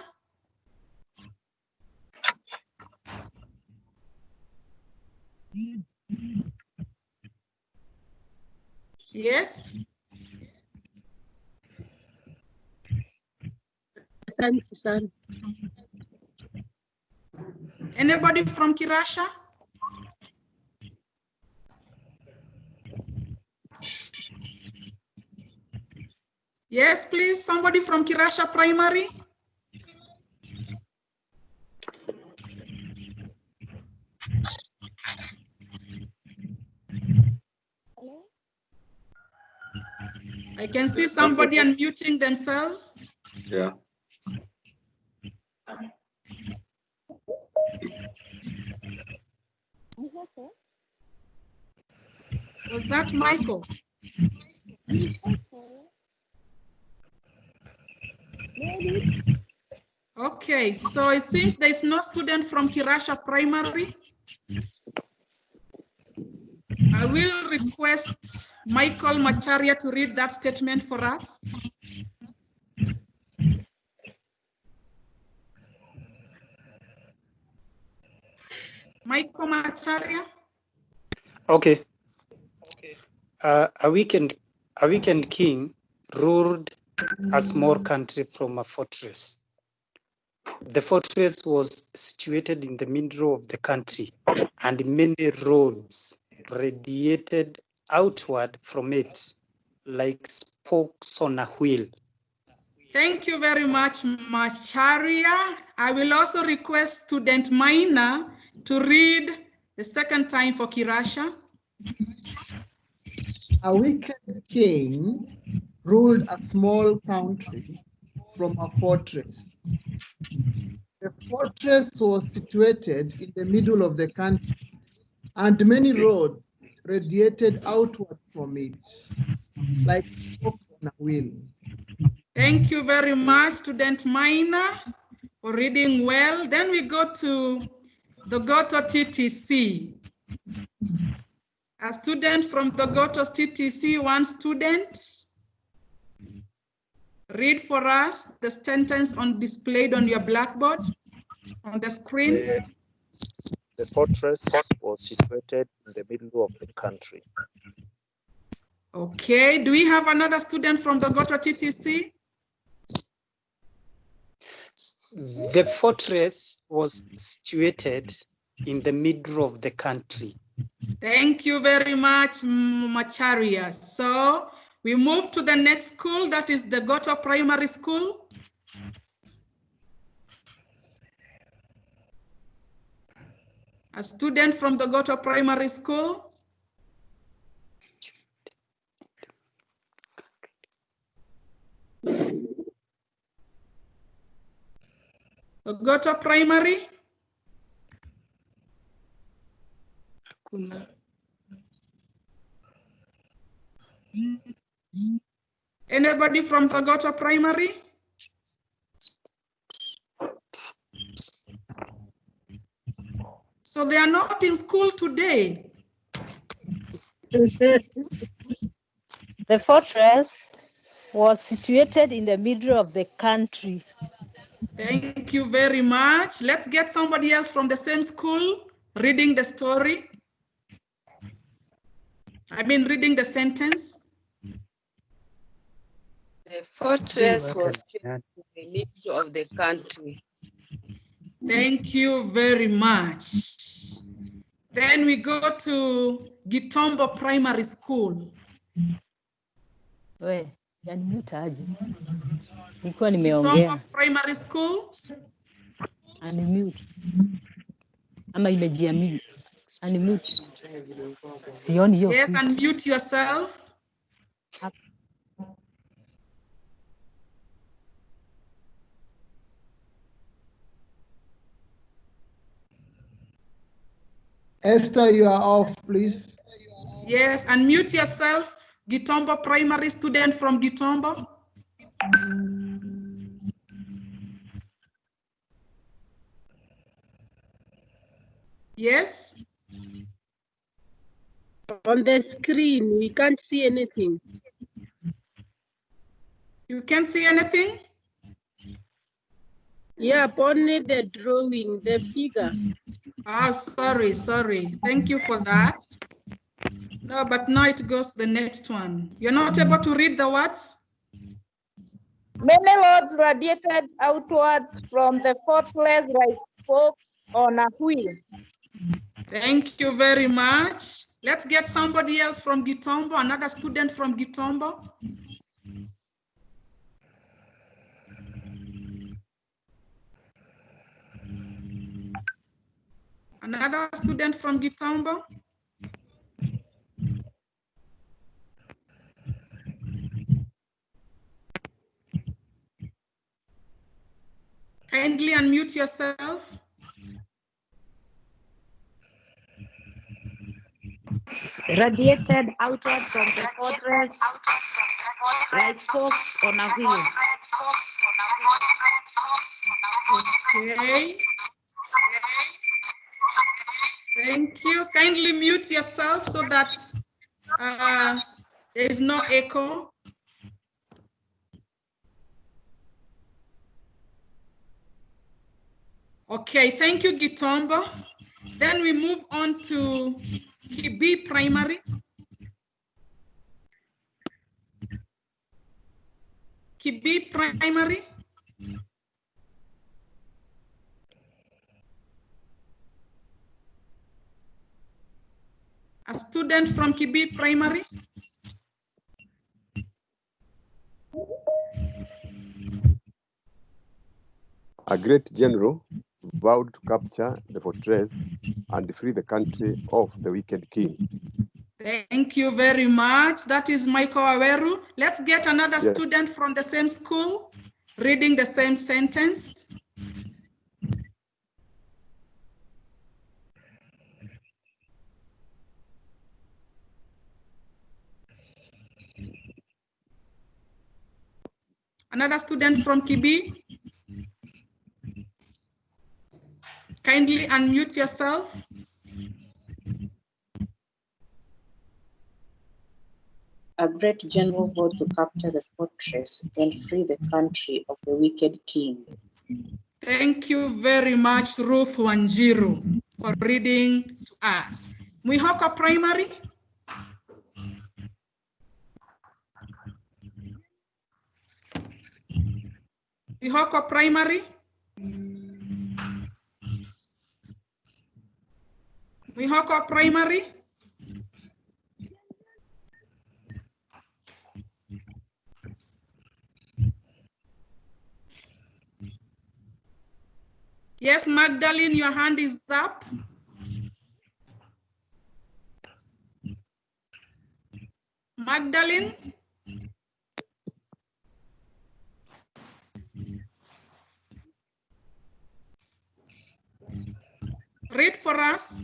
Yes. Anybody from Kirasha? Yes, please. Somebody from Kirasha Primary. I can see somebody unmuting themselves. Yeah. Was that Michael? Okay, so it seems there's no student from Kirasha Primary. I will request Michael Macharia to read that statement for us. Michael Macharia. Okay. A weekend king ruled a small country from a fortress. The fortress was situated in the middle of the country, and many roads radiated outward from it like spokes on a wheel. Thank you very much, Macharia. I will also request student Maina to read the second time for Kirasha. A wicked king ruled a small country from a fortress. The fortress was situated in the middle of the country, and many roads radiated outward from it, like spokes on a wheel. Thank you very much, student Maina, for reading well. Then we go to the Goto TTC. A student from the Goto TTC, one student. Read for us the sentence displayed on your blackboard, on the screen. The fortress was situated in the middle of the country. Okay, do we have another student from the Goto TTC? The fortress was situated in the middle of the country. Thank you very much, Macharia. So we move to the next school, that is the Goto Primary School. A student from the Goto Primary School. The Goto Primary. Anybody from the Goto Primary? So they are not in school today. The fortress was situated in the middle of the country. Thank you very much. Let's get somebody else from the same school reading the story. I mean, reading the sentence. The fortress was in the middle of the country. Thank you very much. Then we go to Gitombo Primary School. We, unmute aje. Nilikuwa nimeongea. Gitombo Primary School. Unmute. Ama imejiamini. Unmute. Sioni hiyo. Yes, unmute yourself. Esther, you are off, please. Yes, unmute yourself. Gitombo Primary student from Gitombo. Yes. On the screen, we can't see anything. You can't see anything? Yeah, only the drawing, the figure. Oh, sorry. Thank you for that. No, but now it goes to the next one. You're not able to read the words? Many lords radiated outwards from the fortress like spokes on a wheel. Thank you very much. Let's get somebody else from Gitombo, another student from Gitombo. Another student from Gitombo. Kindly unmute yourself. Radiated outward from the fortress like spokes on a wheel. Okay. Thank you. Kindly mute yourself so that there is no echo. Okay, thank you, Gitombo. Then we move on to Kibi Primary. Kibi Primary. A student from Kibi Primary. A great general vowed to capture the fortress and free the country of the wicked king. Thank you very much. That is Michael Aweru. Let's get another student from the same school reading the same sentence. Another student from Kibi. Kindly unmute yourself. A great general vowed to capture the fortress and free the country of the wicked king. Thank you very much, Ruth Wanjiru, for reading to us. Mwihoko Primary. Mwihoko Primary. Mwihoko Primary. Yes, Magdalene, your hand is up. Magdalene. Read for us.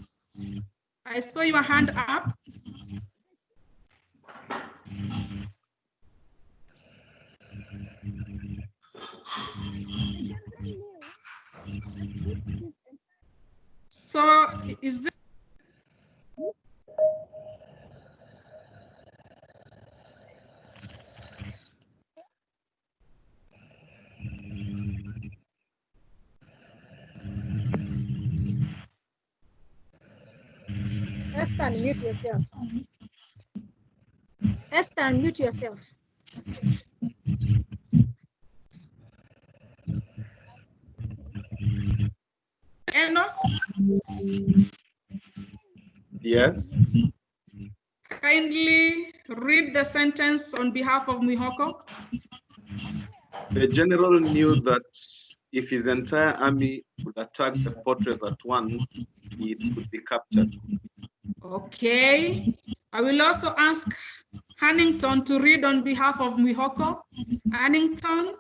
I saw your hand up. So is this Esther, unmute yourself. Esther, unmute yourself. Enos? Yes. Kindly read the sentence on behalf of Mwihoko. The general knew that if his entire army would attack the fortress at once, it could be captured. Okay. I will also ask Hannington to read on behalf of Mwihoko. Hannington.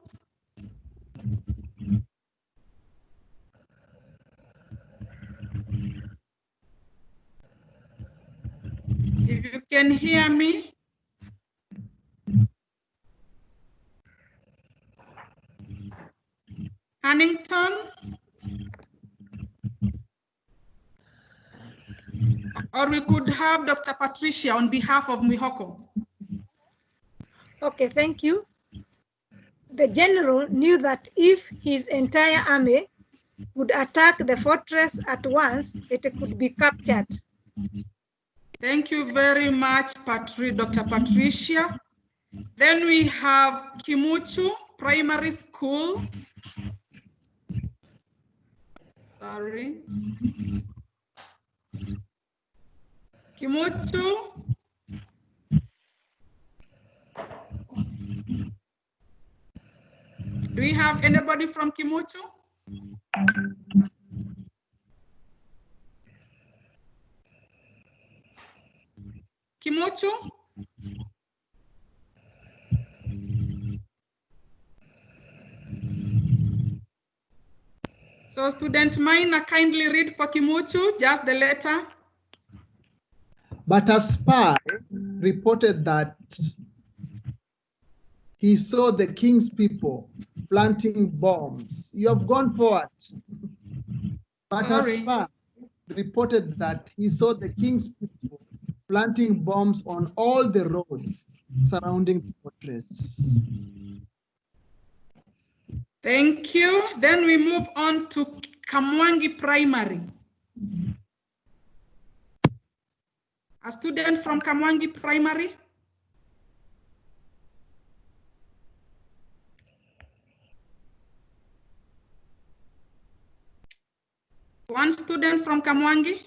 If you can hear me. Hannington. Or we could have Dr. Patricia on behalf of Mwihoko. Okay, thank you. The general knew that if his entire army would attack the fortress at once, it could be captured. Thank you very much, Dr. Patricia. Then we have Kimuchu Primary School. Sorry. Kimuchu. Do we have anybody from Kimuchu? Kimuchu? So student Minor, kindly read for Kimuchu, just the letter. But a spy reported that he saw the king's people planting bombs. You have gone forward. But a spy reported that he saw the king's people planting bombs on all the roads surrounding the fortress. Thank you. Then we move on to Kamwangi Primary. A student from Kamwangi Primary. One student from Kamwangi.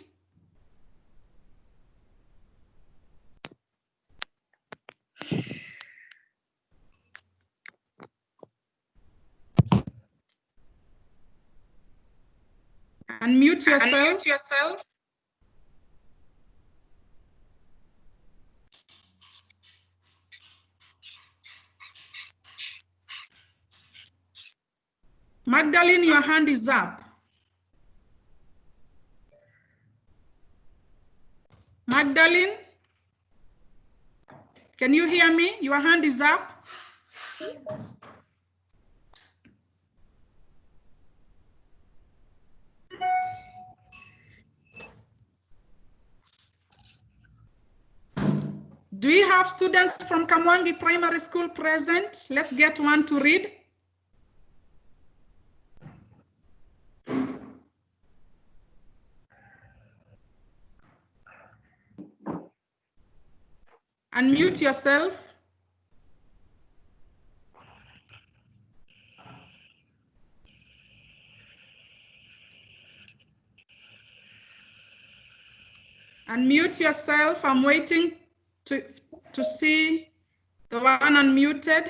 Unmute yourself. Magdalene, your hand is up. Magdalene, can you hear me? Your hand is up. Do we have students from Kamwangi Primary School present? Let's get one to read. Unmute yourself. Unmute yourself. I'm waiting to see the one unmuted.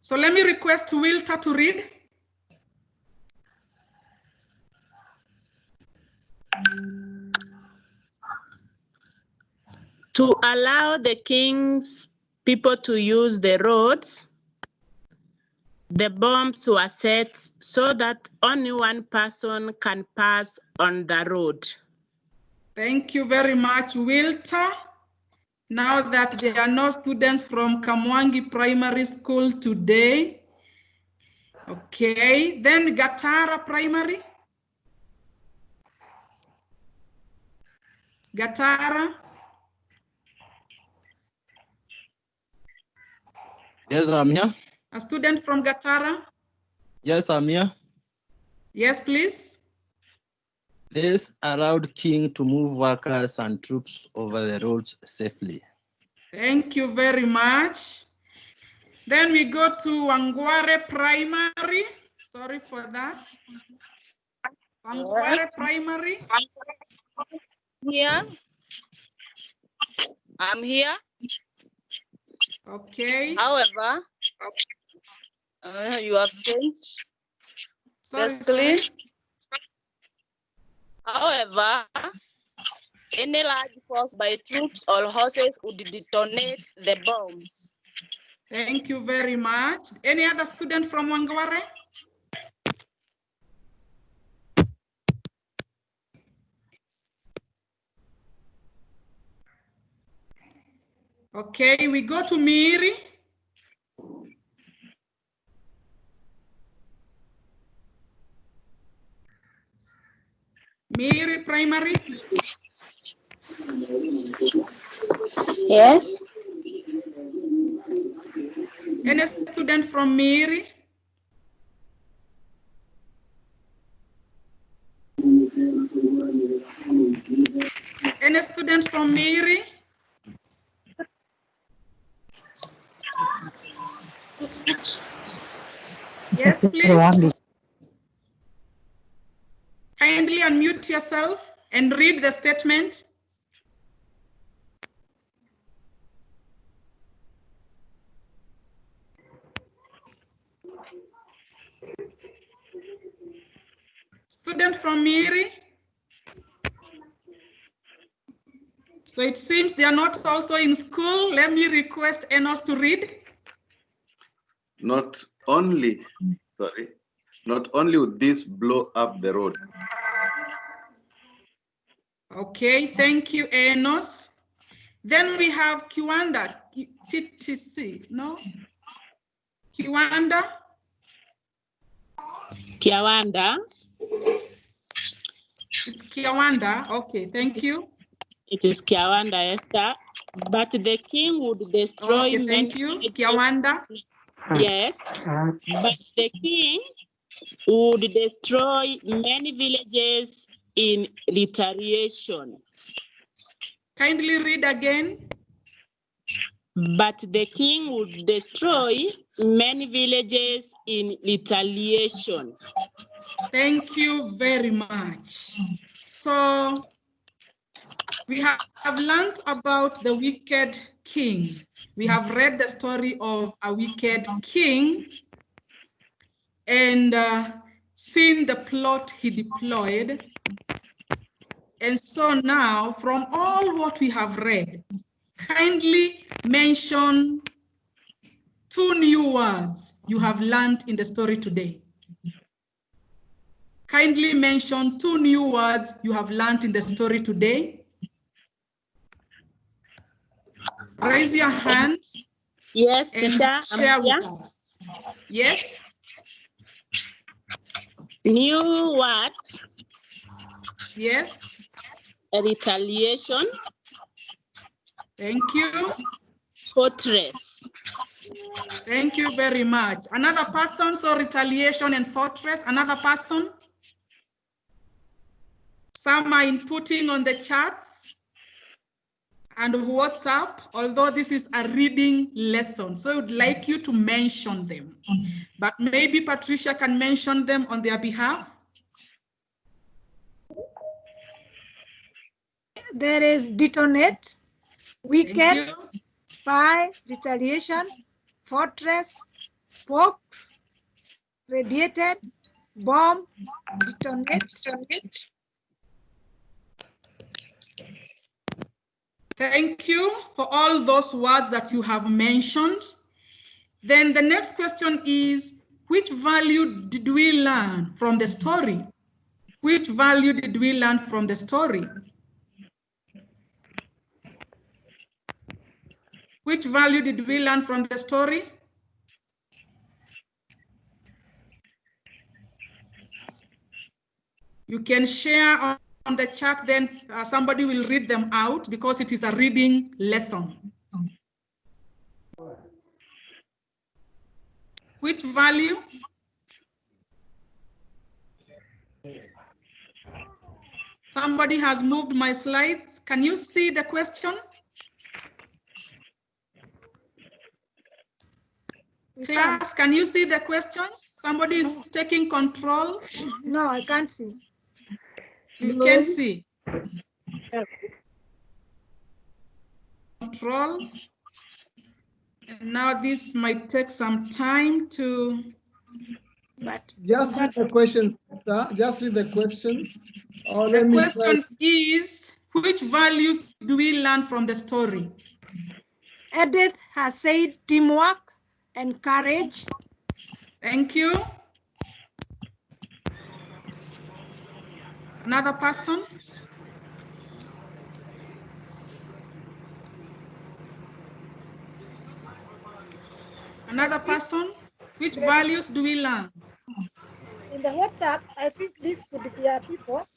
So let me request Wilta to read. To allow the king's people to use the roads, the bombs were set so that only one person can pass on the road. Thank you very much, Wilta. Now that there are no students from Kamwangi Primary School today. Okay, then Gatara Primary. Gatara. Yes, I'm here. A student from Gatara. Yes, I'm here. Yes, please. This allowed king to move workers and troops over the roads safely. Thank you very much. Then we go to Wangware Primary. Sorry for that. Wangware Primary. Here. I'm here. Okay. However, you have changed Sorry, the screen. However, any large force by troops or horses would detonate the bombs. Thank you very much. Any other student from Wangware? Okay, we go to Miri. Miri Primary. Yes. Any student from Miri? Any student from Miri? Yes, please. Kindly unmute yourself and read the statement. Student from Miri? So it seems they are not also in school. Let me request Enos to read. Not only would this blow up the road. Okay, thank you, Enos. Then we have Kiwanda, TTC, no? Kiwanda? Kiwanda. It's Kiwanda, okay, thank you. It is Kiwanda, Esther. But the king would destroy okay, thank you, Kiwanda. Yes, but the king would destroy many villages in retaliation. Kindly read again. But the king would destroy many villages in retaliation. Thank you very much. So we have learned about the wicked king. We have read the story of a wicked king and seen the plot he deployed. And so now, from all what we have read, kindly mention 2 new words you have learned in the story today. Kindly mention 2 new words you have learned in the story today. Raise your hand. Yes, and teacher, share with us. Yes? New words. Yes. Retaliation. Thank you. Fortress. Thank you very much. Another person, so retaliation and fortress, another person? Some are inputting on the chats and WhatsApp, although this is a reading lesson, so I would like you to mention them. But maybe Patricia can mention them on their behalf. There is detonate, weekend, spy, retaliation, fortress, spokes, radiated, bomb, detonate. Thank you for all those words that you have mentioned. Then the next question is, which value did we learn from the story? Which value did we learn from the story? Which value did we learn from the story? You can share on the chat, then somebody will read them out because it is a reading lesson. Which value? Somebody has moved my slides. Can you see the question? Class, can you see the questions? Somebody is taking control. No, I can't see. You can see. Control. And now this might take some time to. But just read the questions, sir. Just read the questions. Or the question is, which values do we learn from the story? Edith has said teamwork and courage. Thank you. Another person? Another person? Which values do we learn? In the WhatsApp, I think this could be people.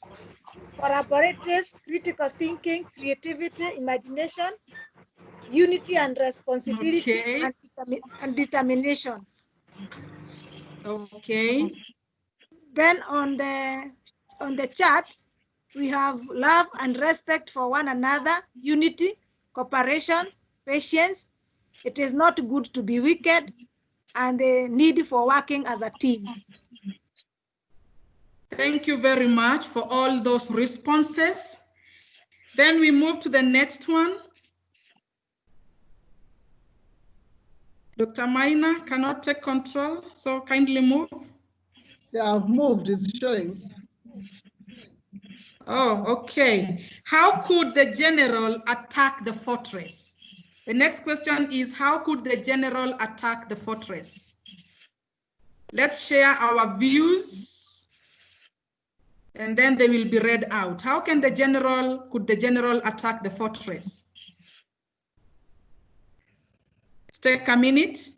Collaborative, critical thinking, creativity, imagination, unity and responsibility, Okay. and determination. Okay. Then on the chart, we have love and respect for one another, unity, cooperation, patience. It is not good to be wicked, and the need for working as a team. Thank you very much for all those responses. Then we move to the next one. Dr. Maina cannot take control, so kindly move. Yeah, I've moved, it's showing. Oh, okay. How could the general attack the fortress? The next question is, how could the general attack the fortress? Let's share our views, and then they will be read out. How can could the general attack the fortress? Let's take a minute.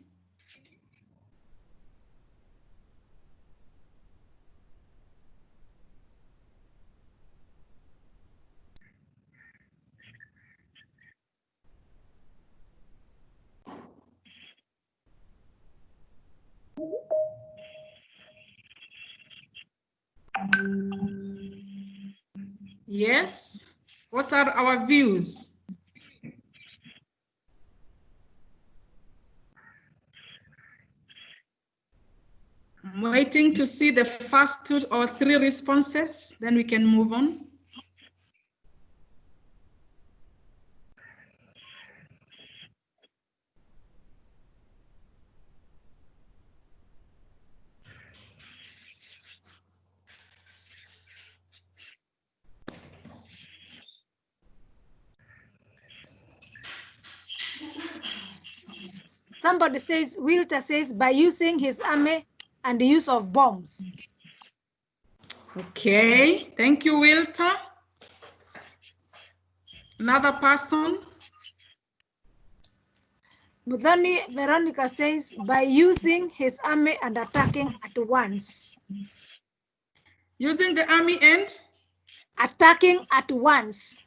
Yes, what are our views? I'm waiting to see the first 2 or 3 responses, then we can move on. Somebody says, Wilter says, by using his army and the use of bombs. Okay, thank you, Wilter. Another person? Mudhani Veronica says, by using his army and attacking at once. Using the army and? Attacking at once.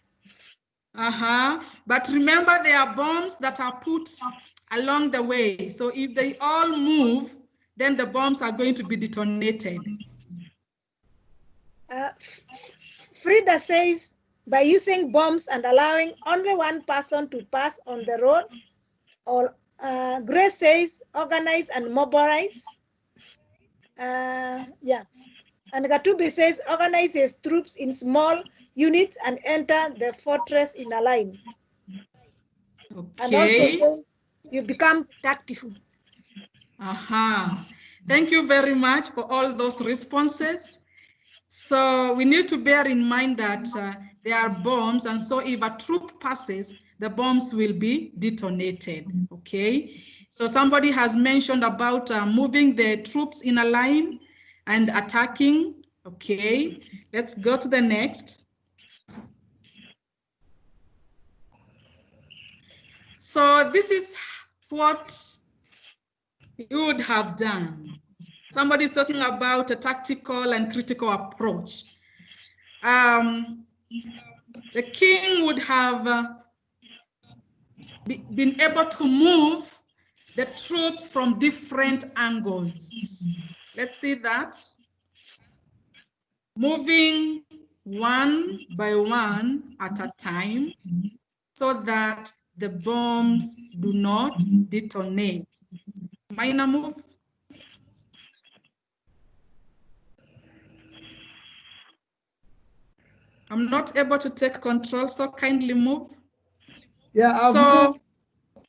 But remember, there are bombs that are put along the way. So if they all move, then the bombs are going to be detonated. Frida says, by using bombs and allowing only one person to pass on the road. Or Grace says, organize and mobilize. Yeah. And Gatubi says, organize his troops in small units and enter the fortress in a line. Okay. And also says, you become tactful. Thank you very much for all those responses. So we need to bear in mind that there are bombs, and so if a troop passes, the bombs will be detonated, okay? So somebody has mentioned about moving the troops in a line and attacking, okay? Let's go to the next. So this is what you would have done. Somebody's talking about a tactical and critical approach. The king would have been able to move the troops from different angles. Let's see that. Moving one by one at a time so that the bombs do not detonate. Minor move. I'm not able to take control, so kindly move. Yeah, I've moved.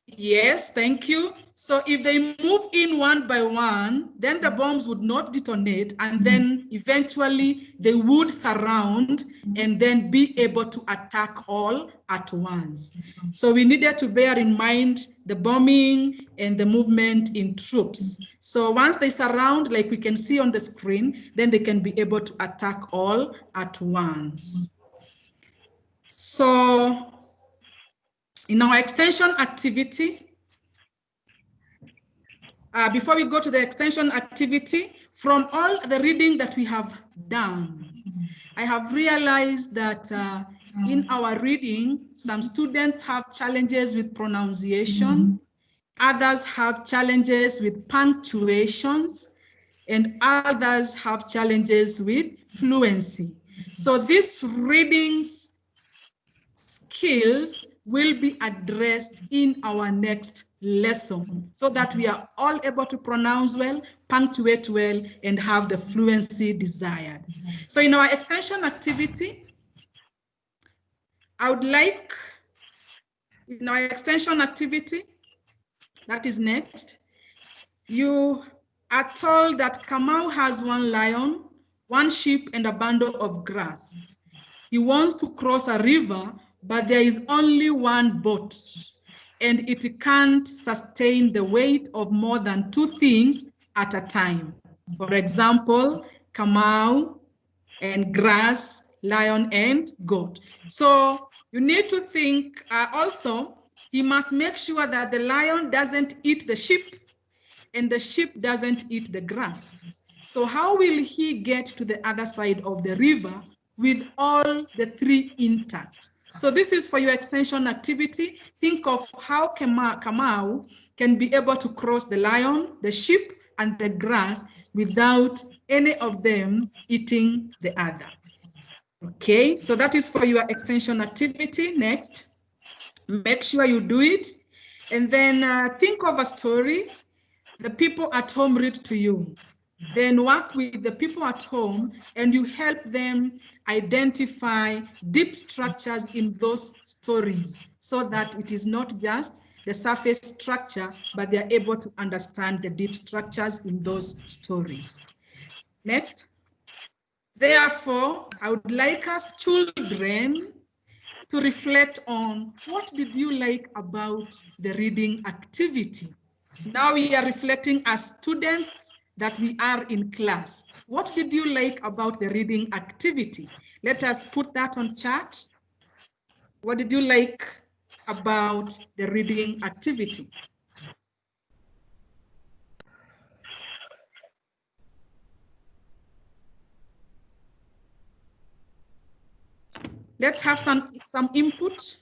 Yes, thank you. So if they move in one by one, then the bombs would not detonate, and then eventually they would surround and then be able to attack all at once. So we needed to bear in mind the bombing and the movement in troops. So once they surround, like we can see on the screen, then they can be able to attack all at once. So in our extension activity, before we go to the extension activity, from all the reading that we have done, I have realized that in our reading, some students have challenges with pronunciation, others have challenges with punctuations, and others have challenges with fluency. So these readings skills will be addressed in our next lesson so that we are all able to pronounce well, punctuate well, and have the fluency desired. So in our extension activity, I would like, in our extension activity, that is next, you are told that Kamau has one lion, one sheep, and a bundle of grass. He wants to cross a river, but there is only one boat, and it can't sustain the weight of more than 2 things at a time. For example, Kamau and grass, lion and goat. So you need to think also, he must make sure that the lion doesn't eat the sheep and the sheep doesn't eat the grass. So how will he get to the other side of the river with all the 3 intact? So this is for your extension activity. Think of how Kamau can be able to cross the lion, the sheep, and the grass without any of them eating the other. Okay, so that is for your extension activity. Next, make sure you do it. And then think of a story the people at home read to you. Then work with the people at home and you help them identify deep structures in those stories so that it is not just the surface structure, but they're able to understand the deep structures in those stories. Next. Therefore, I would like us children to reflect on what did you like about the reading activity. Now we are reflecting as students that we are in class. What did you like about the reading activity? Let us put that on chat. What did you like about the reading activity? Let's have some input.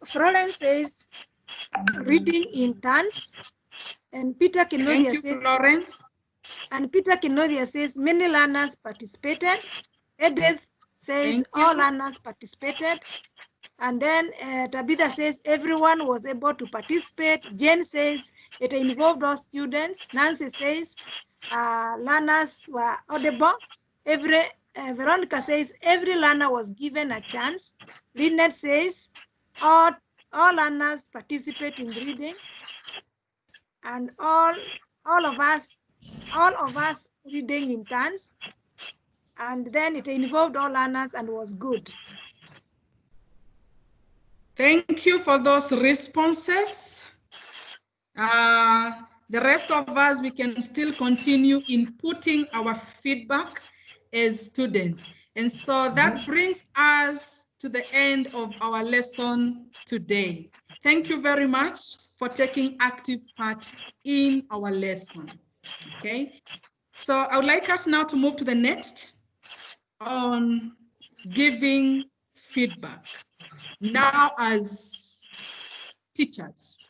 Florence says reading in turns, and Peter Kinodia says Florence. And Peter Kinodia says many learners participated. Edith says all learners participated. And then Tabitha says everyone was able to participate. Jane says it involved all students. Nancy says learners were audible. Veronica says every learner was given a chance. Lynette says all learners participate in reading. And all of us reading in turns. And then it involved all learners and was good. Thank you for those responses. The rest of us, we can still continue inputting our feedback as students. And so that brings us to the end of our lesson today. Thank you very much for taking active part in our lesson. Okay, so I would like us now to move to the next on giving feedback. Now, as teachers,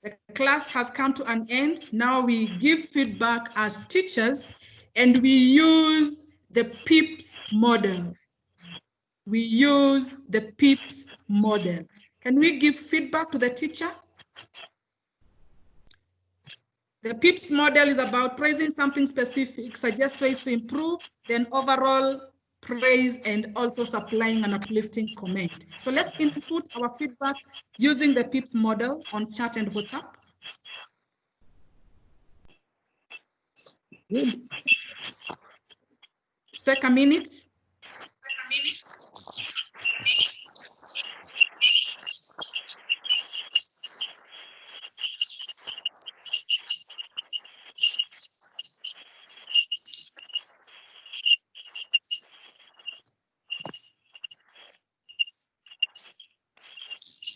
the class has come to an end. Now we give feedback as teachers and we use the PIPS model. We use the PIPS model. Can we give feedback to the teacher? The PIPS model is about praising something specific, suggest ways to improve, then overall praise, and also supplying an uplifting comment. So let's input our feedback using the PIPS model on chat and WhatsApp. Good. Take a minute.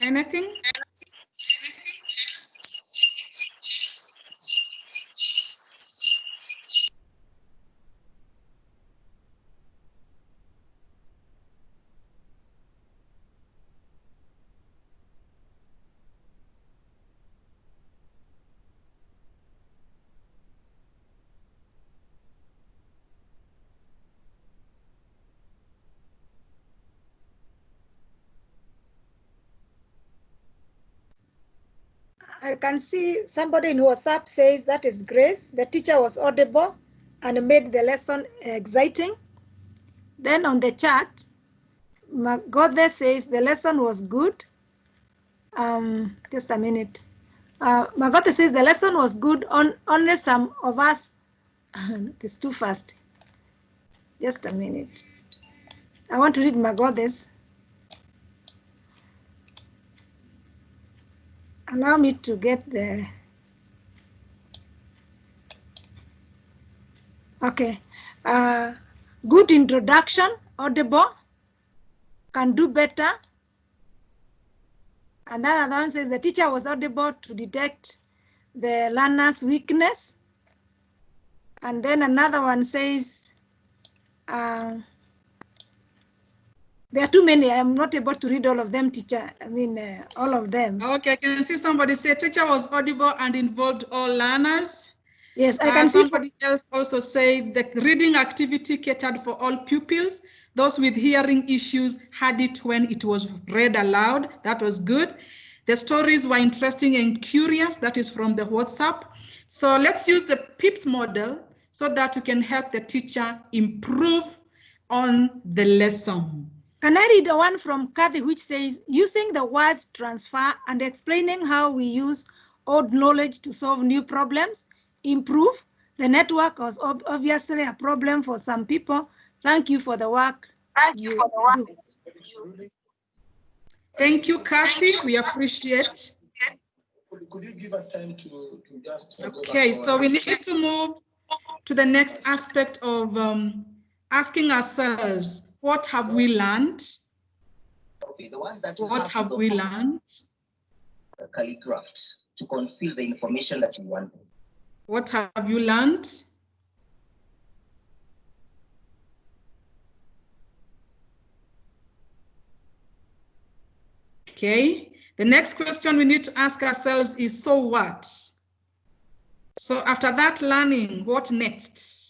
Anything? I can see somebody in WhatsApp says that is Grace. The teacher was audible and made the lesson exciting. Then on the chat, Magodhe says the lesson was good. Just a minute. Magodhe says the lesson was good. Only some of us, it is too fast. Just a minute. I want to read Magodhe's. Allow me to get the, okay. Good introduction, audible, can do better. And then another one says the teacher was audible to detect the learner's weakness. And then another one says, there are too many. I'm not able to read all of them, teacher. I mean, all of them. Okay, I can see somebody say teacher was audible and involved all learners. Yes, I can see. Somebody else also said the reading activity catered for all pupils. Those with hearing issues had it when it was read aloud. That was good. The stories were interesting and curious. That is from the WhatsApp. So let's use the PIPS model so that we can help the teacher improve on the lesson. Can I read the one from Kathy which says, using the words transfer and explaining how we use old knowledge to solve new problems, improve. The network was obviously a problem for some people. Thank you for the work. Thank you, Kathy. We appreciate. Could you give us time to just... Okay, so we need to move to the next aspect of asking ourselves, what have we learned? Okay, the ones that what have we learned? Calligraph to conceal the information that you want. What have you learned? Okay, the next question we need to ask ourselves is, so what? So after that learning, what next?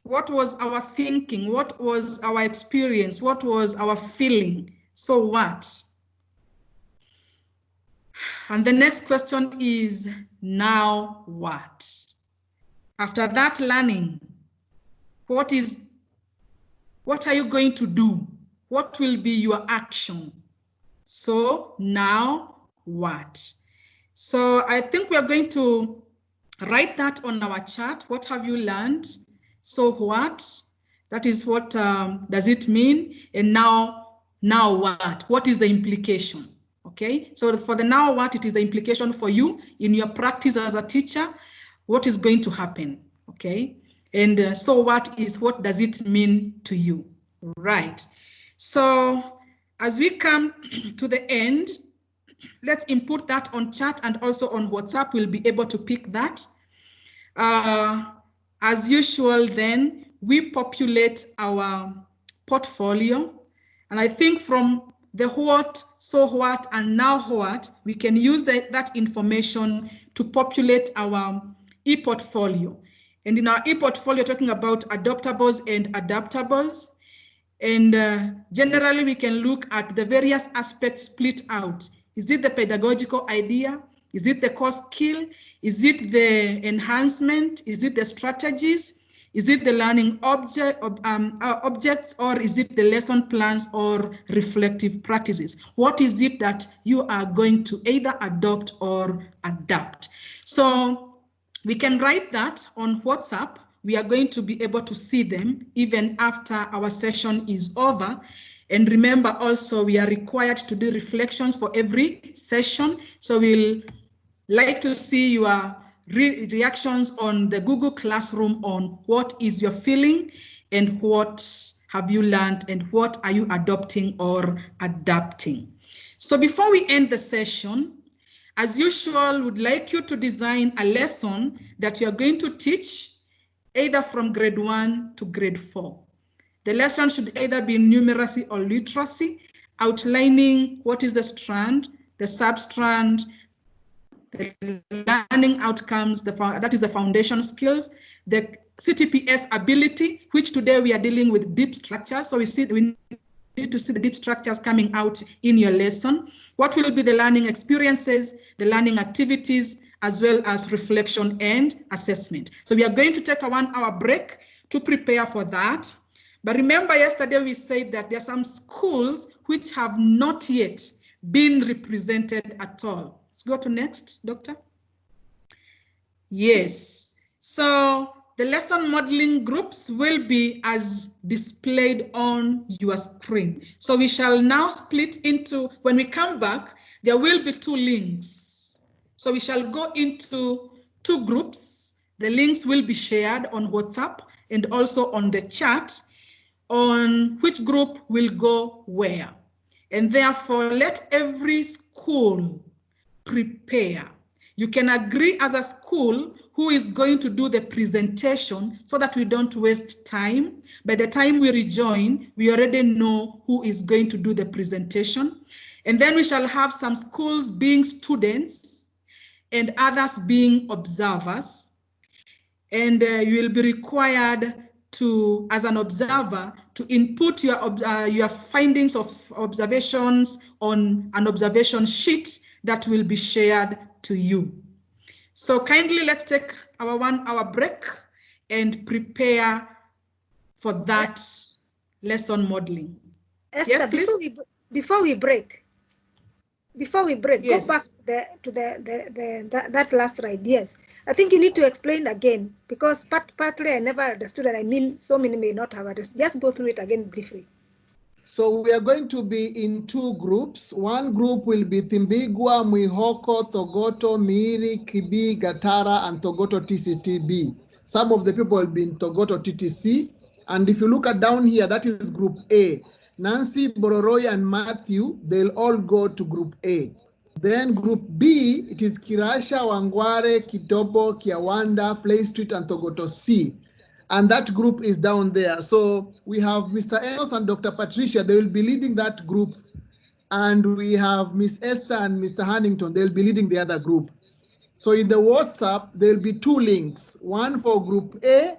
What was our thinking? What was our experience? What was our feeling? So what? And the next question is, now what? After that learning, what are you going to do? What will be your action? So now what? So I think we are going to write that on our chart. What have you learned? So what? That is what does it mean? And now what? What is the implication? Okay, so for the now what, it is the implication for you in your practice as a teacher. What is going to happen? Okay, and so what does it mean to you? Right. So as we come to the end, let's input that on chat and also on WhatsApp. We'll be able to pick that. As usual, then we populate our portfolio. And I think from the what, so what, and now what, we can use that information to populate our e-portfolio. And in our e-portfolio, talking about adoptables and adaptables. And generally, we can look at the various aspects split out. Is it the pedagogical idea? Is it the core skill? Is it the enhancement? Is it the strategies? Is it the learning objects, or is it the lesson plans or reflective practices? What is it that you are going to either adopt or adapt? So we can write that on WhatsApp. We are going to be able to see them even after our session is over. And remember also, we are required to do reflections for every session. So we'll like to see your reactions on the Google Classroom on what is your feeling and what have you learned and what are you adopting or adapting. So before we end the session, as usual, we'd like you to design a lesson that you're going to teach either from grade 1 to grade 4. The lesson should either be numeracy or literacy, outlining what is the strand, the substrand, the learning outcomes, that is the foundation skills, the CTPS ability, which today we are dealing with deep structures. So we need to see the deep structures coming out in your lesson. What will be the learning experiences, the learning activities, as well as reflection and assessment. So we are going to take a 1-hour break to prepare for that. But remember, yesterday we said that there are some schools which have not yet been represented at all. Let's go to next, Doctor. Yes. So the lesson modeling groups will be as displayed on your screen. So we shall now split into, when we come back, there will be 2 links. So we shall go into 2 groups. The links will be shared on WhatsApp and also on the chat on which group will go where. And therefore, let every school prepare. You can agree as a school who is going to do the presentation so that we don't waste time. By the time we rejoin, we already know who is going to do the presentation. And then we shall have some schools being students and others being observers. And you will be required to, as an observer, to input your findings of observations on an observation sheet that will be shared to you. So kindly let's take our 1-hour break and prepare for that lesson modeling. Esther, yes, please. Before we break, yes. Go back to that last slide. Yes, I think you need to explain again because partly I never understood, and I mean so many may not have understood. Just go through it again briefly. So we are going to be in 2 groups. One group will be Timbigwa, Mwihoko, Togoto, Miri, Kibi, Gatara, and Togoto TCTB. Some of the people will be in Togoto TTC. And if you look at down here, that is group A. Nancy, Bororoy, and Matthew, they'll all go to group A. Then group B, it is Kirasha, Wangware, Kitobo, Kiawanda, Play Street, and Togoto C. And that group is down there. So we have Mr. Enos and Dr. Patricia, they will be leading that group. And we have Miss Esther and Mr. Hannington, they'll be leading the other group. So in the WhatsApp, there'll be 2 links, one for group A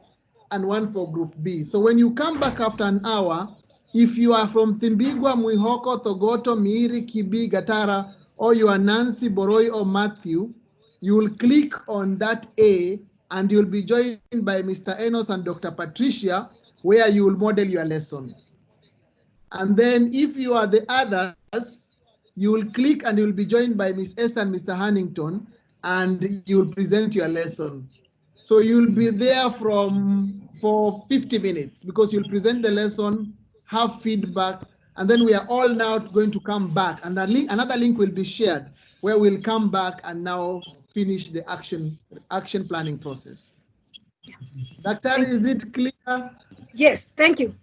and one for group B. So when you come back after an hour, if you are from Timbigwa, Mwihoko, Togoto, Miri, Kibi, Gatara, or you are Nancy, Boroi, or Matthew, you will click on that A and you'll be joined by Mr. Enos and Dr. Patricia, where you will model your lesson. And then if you are the others, you will click and you will be joined by Miss Esther and Mr. Hannington, and you will present your lesson. So you'll be there for 50 minutes because you'll present the lesson, have feedback, and then we are all now going to come back. And another link will be shared where we'll come back and now finish the action planning process. Doctor, is it clear? Yes, thank you.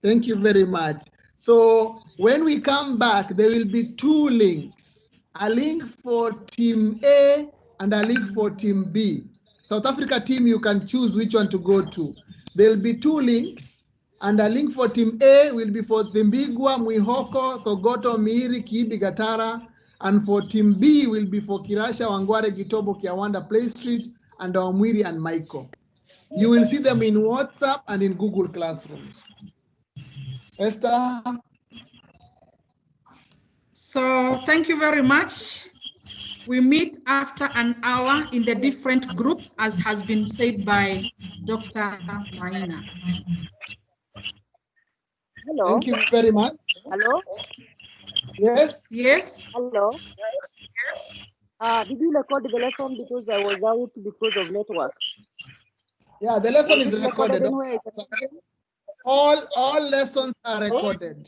Thank you very much. So when we come back, there will be 2 links, a link for team A and a link for team B. South Africa team, you can choose which one to go to. There'll be 2 links, and a link for team A will be for Timbigwa, Mwihoko, Togoto, Miri, Kibi, Gatara, and for team B will be for Kirasha, Wangware, Gitobo, Kiawanda, Play Street, and Awamwiri and Michael. You will see them in WhatsApp and in Google Classrooms. Esther? So thank you very much. We meet after an hour in the different groups, as has been said by Dr. Maina. Hello. Thank you very much. Hello. Yes. Yes. Hello. Did you record the lesson because I was out because of network? Yeah, the lesson Was is it recorded recorded. anywhere? All lessons are recorded.